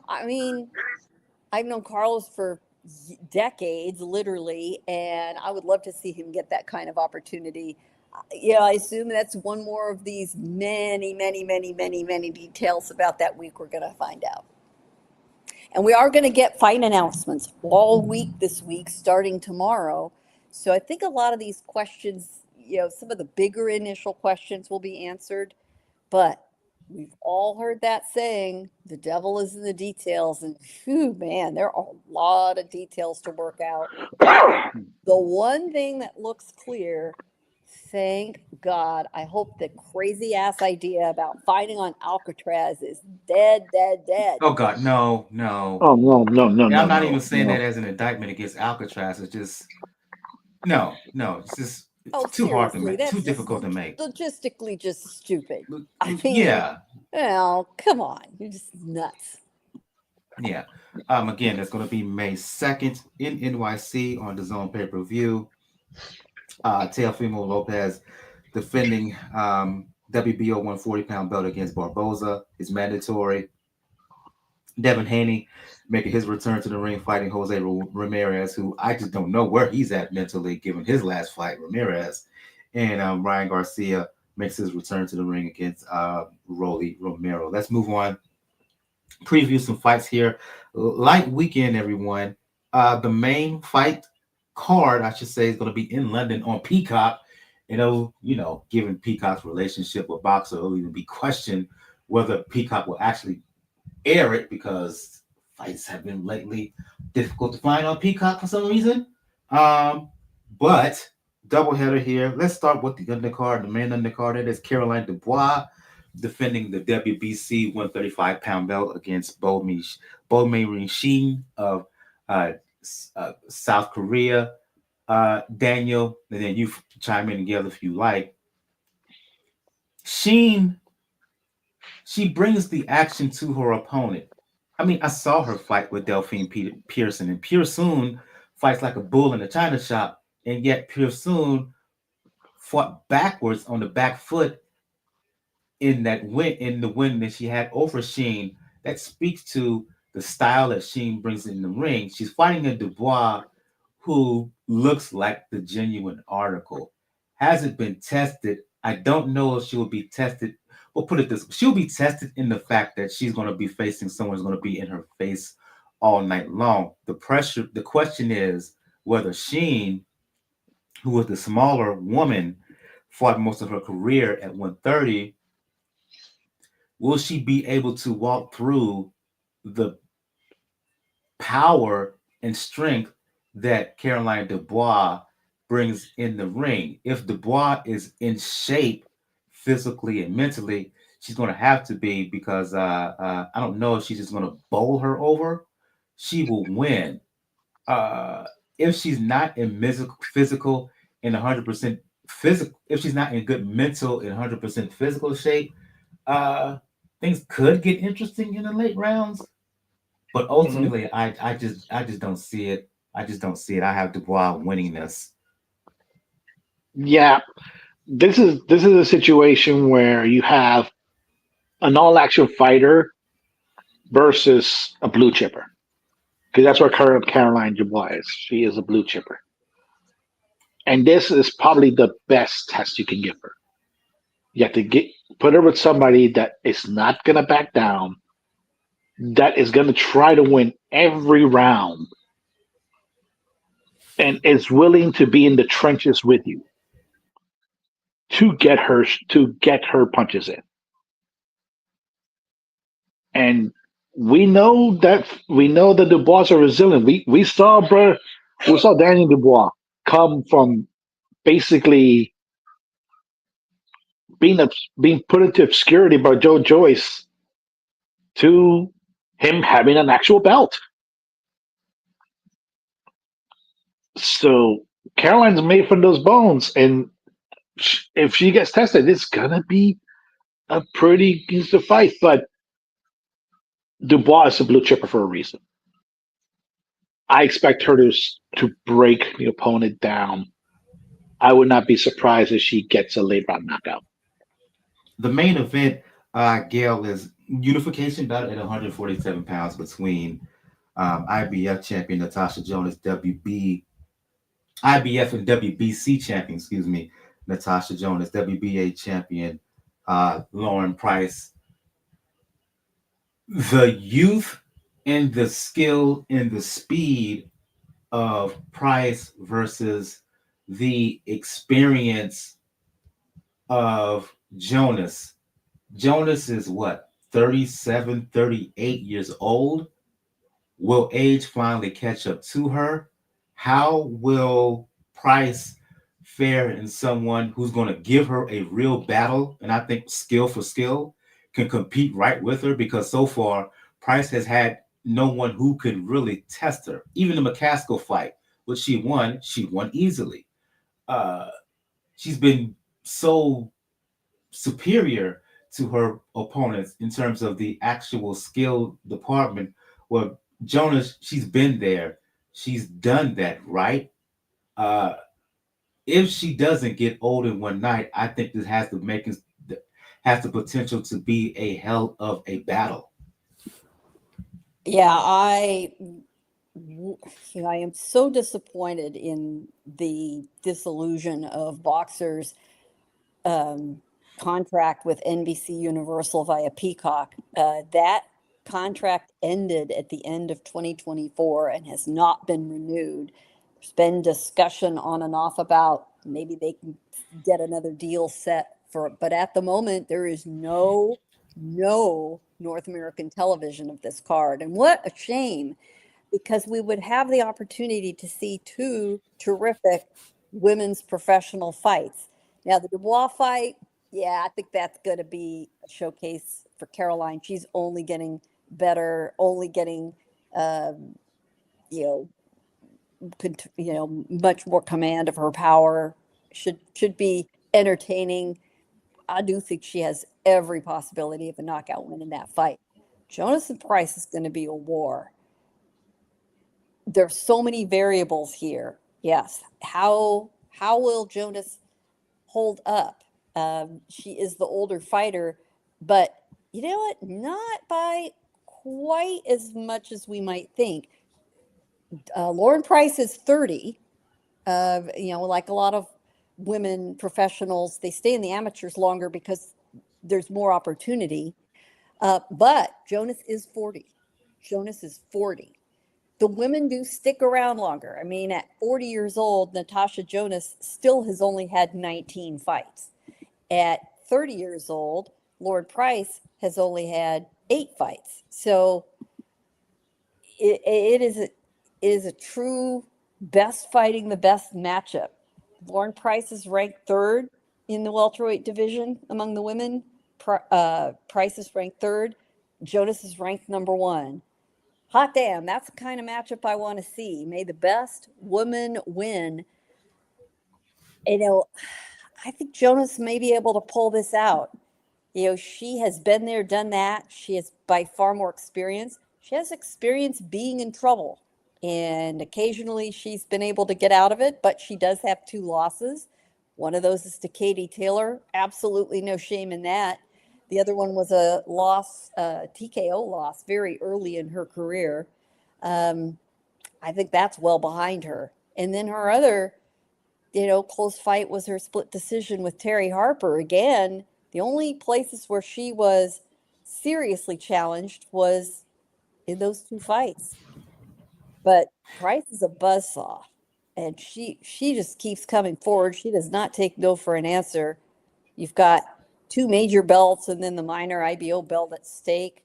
I mean, I've known Carlos for decades, literally, and I would love to see him get that kind of opportunity. I assume that's one more of these many, many, many, many, many details about that week we're going to find out. And we are going to get fight announcements all week this week, starting tomorrow. So I think a lot of these questions, some of the bigger initial questions will be answered. But we've all heard that saying, the devil is in the details. And whew, man, there are a lot of details to work out. The one thing that looks clear, thank God, I hope the crazy ass idea about fighting on Alcatraz is dead, dead, dead. Oh God, no, no. oh no, no, no, And no, I'm not even no, saying that no. as an indictment against Alcatraz. It's just no, no. It's just Oh, too hard to seriously, make, too that's just difficult to make. logistically just stupid. I mean, Yeah, come on, you're just nuts. yeah. Again, that's going to be May 2nd in NYC on the Zone pay per view. Teofimo Lopez defending WBO 140-pound belt against Barboza is mandatory. Devin Haney making his return to the ring, fighting Jose Ramirez, who I just don't know where he's at mentally, given his last fight, Ramirez. And Ryan Garcia makes his return to the ring against Rolly Romero. Let's move on. Preview some fights here. Light weekend, everyone. The main fight card, I should say, is going to be in London on Peacock. Given Peacock's relationship with Boxer, it'll even be questioned whether Peacock will actually air it because fights have been lately difficult to find on Peacock for some reason. But doubleheader here. Let's start with the undercard, the main undercard. It is Caroline Dubois defending the WBC 135-pound belt against Bo Shin of uh, South Korea. Daniel, and then you chime in together if you like. Sheen, she brings the action to her opponent. I mean, I saw her fight with Delphine Pearson, and Pearson fights like a bull in a china shop, and yet Pearson fought backwards on the back foot in the win that she had over Sheen. That speaks to the style that Sheen brings in the ring. She's fighting a Dubois who looks like the genuine article. Hasn't been tested. I don't know if she will be tested. Well, put it this way. She'll be tested in the fact that she's going to be facing someone who's going to be in her face all night long. The question is whether Sheen, who was the smaller woman, fought most of her career at 130, will she be able to walk through the power and strength that Caroline Dubois brings in the ring? If Dubois is in shape physically and mentally, she's going to have to be, because I don't know if she's just going to bowl her over. She will win. Uh, if she's not in physical and 100% physical, if she's not in good mental and 100% physical shape, uh, things could get interesting in the late rounds. But Hmm. ultimately, I just don't see it. I just don't see it. I have Dubois winning this. Yeah, this is a situation where you have an all action fighter versus a blue chipper, because that's what Caroline Dubois is. She is a blue chipper, and this is probably the best test you can give her. You have to put her with somebody that is not going to back down, that is going to try to win every round, and is willing to be in the trenches with you to get her punches in. And we know that Dubois are resilient. We saw Daniel Dubois come from basically being put into obscurity by Joe Joyce to him having an actual belt. So Caroline's made from those bones, and if she gets tested, it's gonna be a pretty decent fight. But Dubois is a blue chipper for a reason. I expect her to break the opponent down. I would not be surprised if she gets a late round knockout. The main event, Gail, is unification bout at 147 pounds between IBF champion Natasha Jonas, IBF and WBC champion, excuse me, Natasha Jonas, WBA champion Lauren Price. The youth and the skill and the speed of Price versus the experience of Jonas. Jonas is what, 37, 38 years old? Will age finally catch up to her? How will Price fare in someone who's going to give her a real battle? And I think skill for skill can compete right with her, because so far Price has had no one who could really test her. Even the McCaskill fight, which she won easily. Uh, she's been so superior to her opponents in terms of the actual skill department. Well, Jonas, she's been there. She's done that, right? Uh, if she doesn't get old in one night, I think this has the potential to be a hell of a battle. Yeah, I am so disappointed in the disillusion of boxers' um, contract with NBC Universal via Peacock. That contract ended at the end of 2024 and has not been renewed. There's been discussion on and off about maybe they can get another deal set for, but at the moment there is no North American television of this card, and what a shame, because we would have the opportunity to see two terrific women's professional fights. Now, the Dubois fight, yeah, I think that's going to be a showcase for Caroline. She's only getting better, only getting, um, you know, much more command of her power. Should be entertaining. I do think she has every possibility of a knockout win in that fight. Jonas and Price is going to be a war. There's so many variables here. Yes, how will Jonas hold up? She is the older fighter, but you know what? Not by quite as much as we might think. Lauren Price is 30. Like a lot of women professionals, they stay in the amateurs longer because there's more opportunity. But Jonas is 40. Jonas is 40. The women do stick around longer. I mean, at 40 years old, Natasha Jonas still has only had 19 fights. At 30 years old, Lord Price has only had 8 fights. So it is a true best fighting the best matchup. Lauren Price is ranked third in the welterweight division among the women. Price is ranked third. Jonas is ranked number 1. Hot damn, that's the kind of matchup I want to see. May the best woman win. I think Jonas may be able to pull this out. She has been there, done that. She has by far more experience. She has experience being in trouble. And occasionally she's been able to get out of it, but she does have 2 losses. One of those is to Katie Taylor. Absolutely no shame in that. The other one was a loss, TKO loss, very early in her career. I think that's well behind her. And then her other, close fight was her split decision with Terry Harper. Again, the only places where she was seriously challenged was in those 2 fights. But Price is a buzzsaw, and she just keeps coming forward. She does not take no for an answer. You've got 2 major belts and then the minor IBO belt at stake.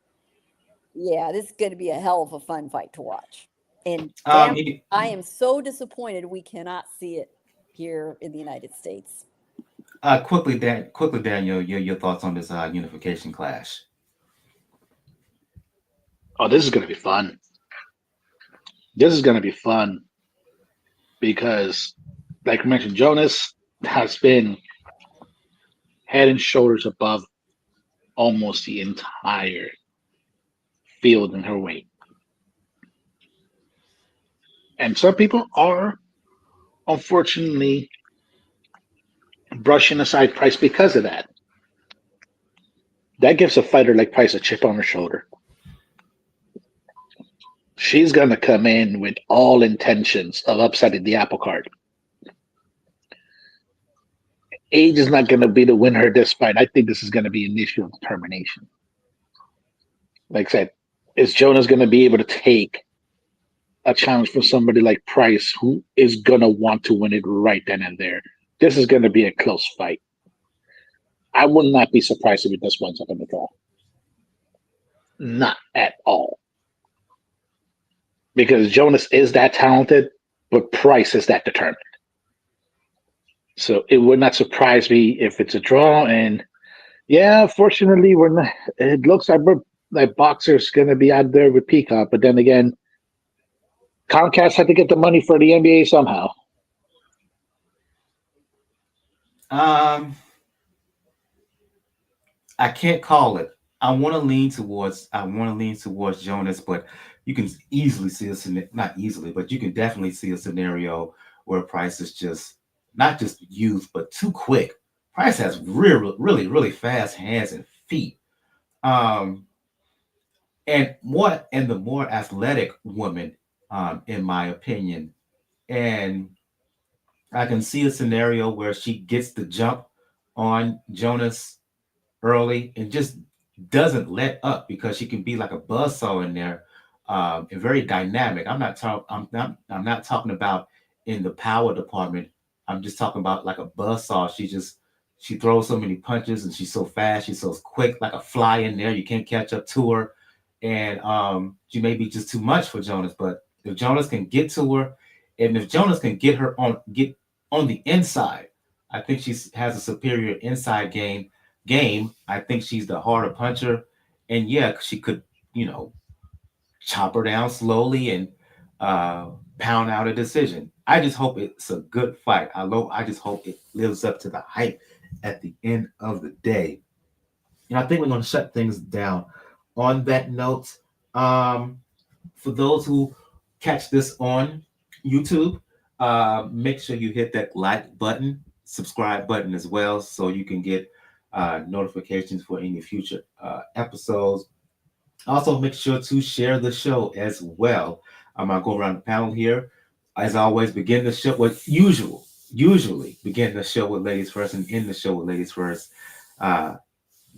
Yeah, this is going to be a hell of a fun fight to watch. And damn, I am so disappointed we cannot see it here in the United States. Quickly, Daniel, your thoughts on this unification clash? Oh, this is going to be fun. This is going to be fun because, like I mentioned, Jonas has been head and shoulders above almost the entire field in her weight. And some people are, unfortunately, brushing aside Price because of that. That gives a fighter like Price a chip on her shoulder. She's going to come in with all intentions of upsetting the apple cart. Age is not going to be the winner of this fight. I think this is going to be an issue of determination. Like I said, is Jonas going to be able to take a challenge from somebody like Price, who is going to want to win it right then and there? This is going to be a close fight. I would not be surprised if this one's up in the draw. Not at all. Because Jonas is that talented, but Price is that determined. So it would not surprise me if it's a draw. And yeah, fortunately, we're not. It looks like boxers going to be out there with Peacock, but then again, Comcast had to get the money for the NBA somehow. I can't call it. I want to lean towards Jonas, but you can easily see not easily, but you can definitely see a scenario where Price is just not just youth, but too quick. Price has really, really fast hands and feet. And the more athletic woman, in my opinion. And I can see a scenario where she gets the jump on Jonas early and just doesn't let up because she can be like a buzzsaw in there, and very dynamic. I'm not talking about in the power department. I'm just talking about like a buzzsaw. She throws so many punches and she's so fast. She's so quick, like a fly in there. You can't catch up to her, and she may be just too much for Jonas. But if Jonas can get to her, and if Jonas can get on the inside. I think she has a superior inside game. I think she's the harder puncher, and yeah, she could, you know, chop her down slowly and uh, pound out a decision. I just hope it's a good fight. I just hope it lives up to the hype at the end of the day. And I think we're going to shut things down on that note. Um, for those who catch this on YouTube, make sure you hit that like button, subscribe button as well, so you can get notifications for any future episodes. Also, make sure to share the show as well. I'm gonna go around the panel here. As always, begin the show with usually begin the show with ladies first and end the show with ladies first. Uh,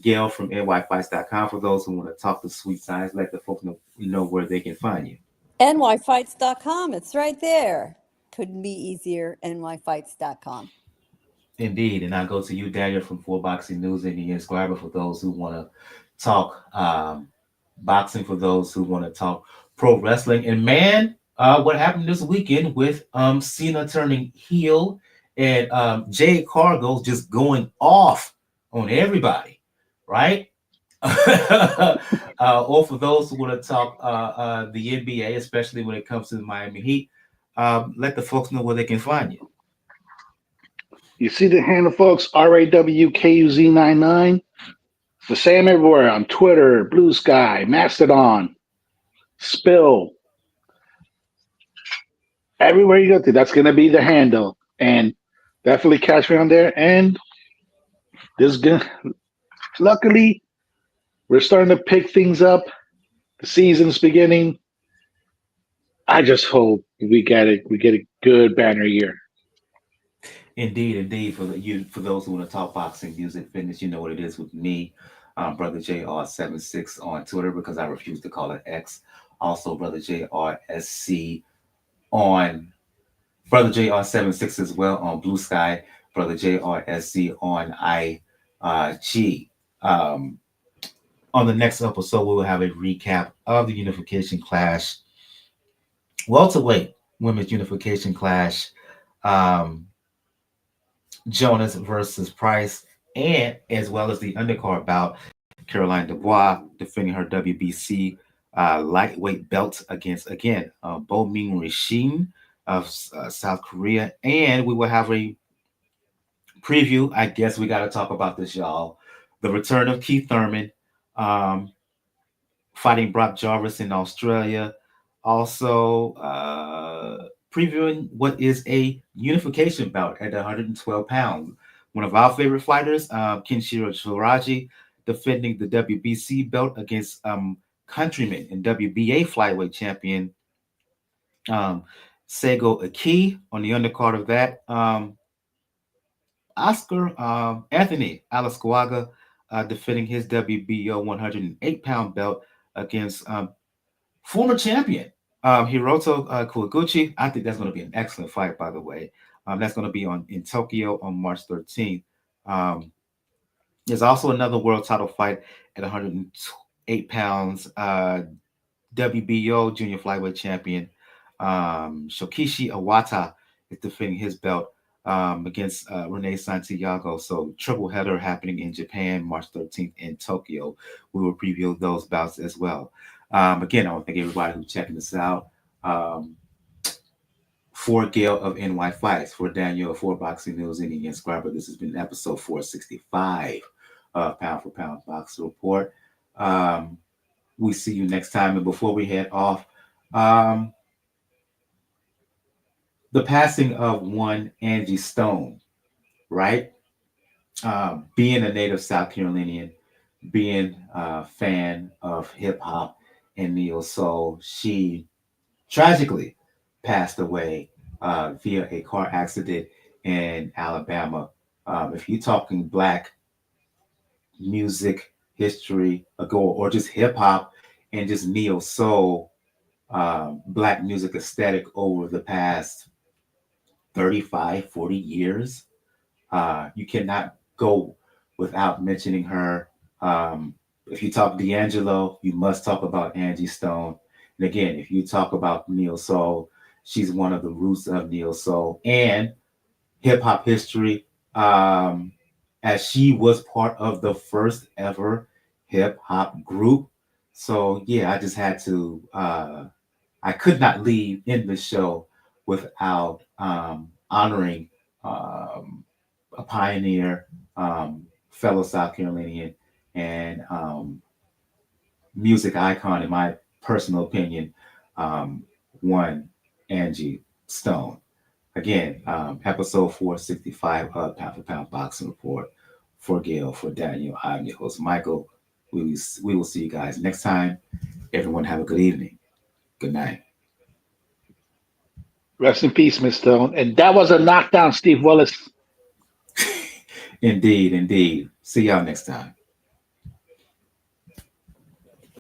Gail from nyfights.com for those who want to talk the sweet science, let the folks know where they can find you. nyfights.com. It's right there. Couldn't be easier. nyfights.com. Indeed, and I go to you, Daniel, from Four Boxing News and the Inscriber for those who want to talk boxing, for those who want to talk pro wrestling. And man, what happened this weekend with Cena turning heel and Jay Cargill just going off on everybody, right? Or for those who want to talk the NBA, especially when it comes to the Miami Heat, let the folks know where they can find you. You see the handle, folks, RAWKUZ99. The same everywhere on Twitter, Blue Sky, Mastodon, Spill. Everywhere you go to, that's going to be the handle. And definitely catch me on there. And this good. Luckily, we're starting to pick things up. The season's beginning. I just hope we get it. We get a good banner year. Indeed. For those who want to talk boxing, music, fitness, you know what it is with me, Brother JR76 on Twitter because I refuse to call it X. Also, Brother JRSC on Brother JR76 as well on Blue Sky. Brother JRSC on IG. Um, on the next episode, we will have a recap of the Unification Clash, welterweight women's Unification Clash. Um, Jonas versus Price, and as well as the undercard bout, Caroline Dubois defending her WBC lightweight belt against, again, Bo Ming Rishin of South Korea. And we will have a preview. I guess we got to talk about this, y'all. The return of Keith Thurman um, fighting Brock Jarvis in Australia. Also, previewing what is a unification bout at 112 pounds. One of our favorite fighters, Kinshiro Shiraji, defending the WBC belt against countryman and WBA flyweight champion um, Sego Aki. On the undercard of that, Oscar Anthony Alasquaga defending his WBO 108-pound belt against former champion Hiroto Kawaguchi. I think that's going to be an excellent fight, by the way. That's going to be in Tokyo on March 13th. Um, there's also another world title fight at 108 pounds. WBO junior flyweight champion Shokishi Awata is defending his belt against Renee Santiago. So triple header happening in Japan, March 13th in Tokyo. We will preview those bouts as well. Again, I want to thank everybody who's checking this out. For Gail of NY Fights, for Daniel of For Boxing News and the Inscriber, this has been episode 465 of Pound for Pound Boxing Report. We see you next time. And before we head off, the passing of one Angie Stone, right? Being a native South Carolinian, being a fan of hip hop and neo soul, she tragically passed away via a car accident in Alabama. If you're talking Black music history ago, or just hip hop and just neo soul, Black music aesthetic over the past 35, 40 years, you cannot go without mentioning her. If you talk D'Angelo, you must talk about Angie Stone. And again, if you talk about neo soul, she's one of the roots of neo soul. And hip hop history, um, as she was part of the first ever hip hop group. So yeah, I just had to. I could not leave in the show without honoring a pioneer, fellow South Carolinian, and music icon, in my personal opinion, um, one Angie Stone. Again, episode 465 of Pound for Pound Boxing Report. For Gail, for Daniel, I'm your host, Michael. We will see you guys next time. Everyone have a good evening. Good night. Rest in peace, Miss Stone. And that was a knockdown, Steve Willis. Indeed, indeed. See y'all next time.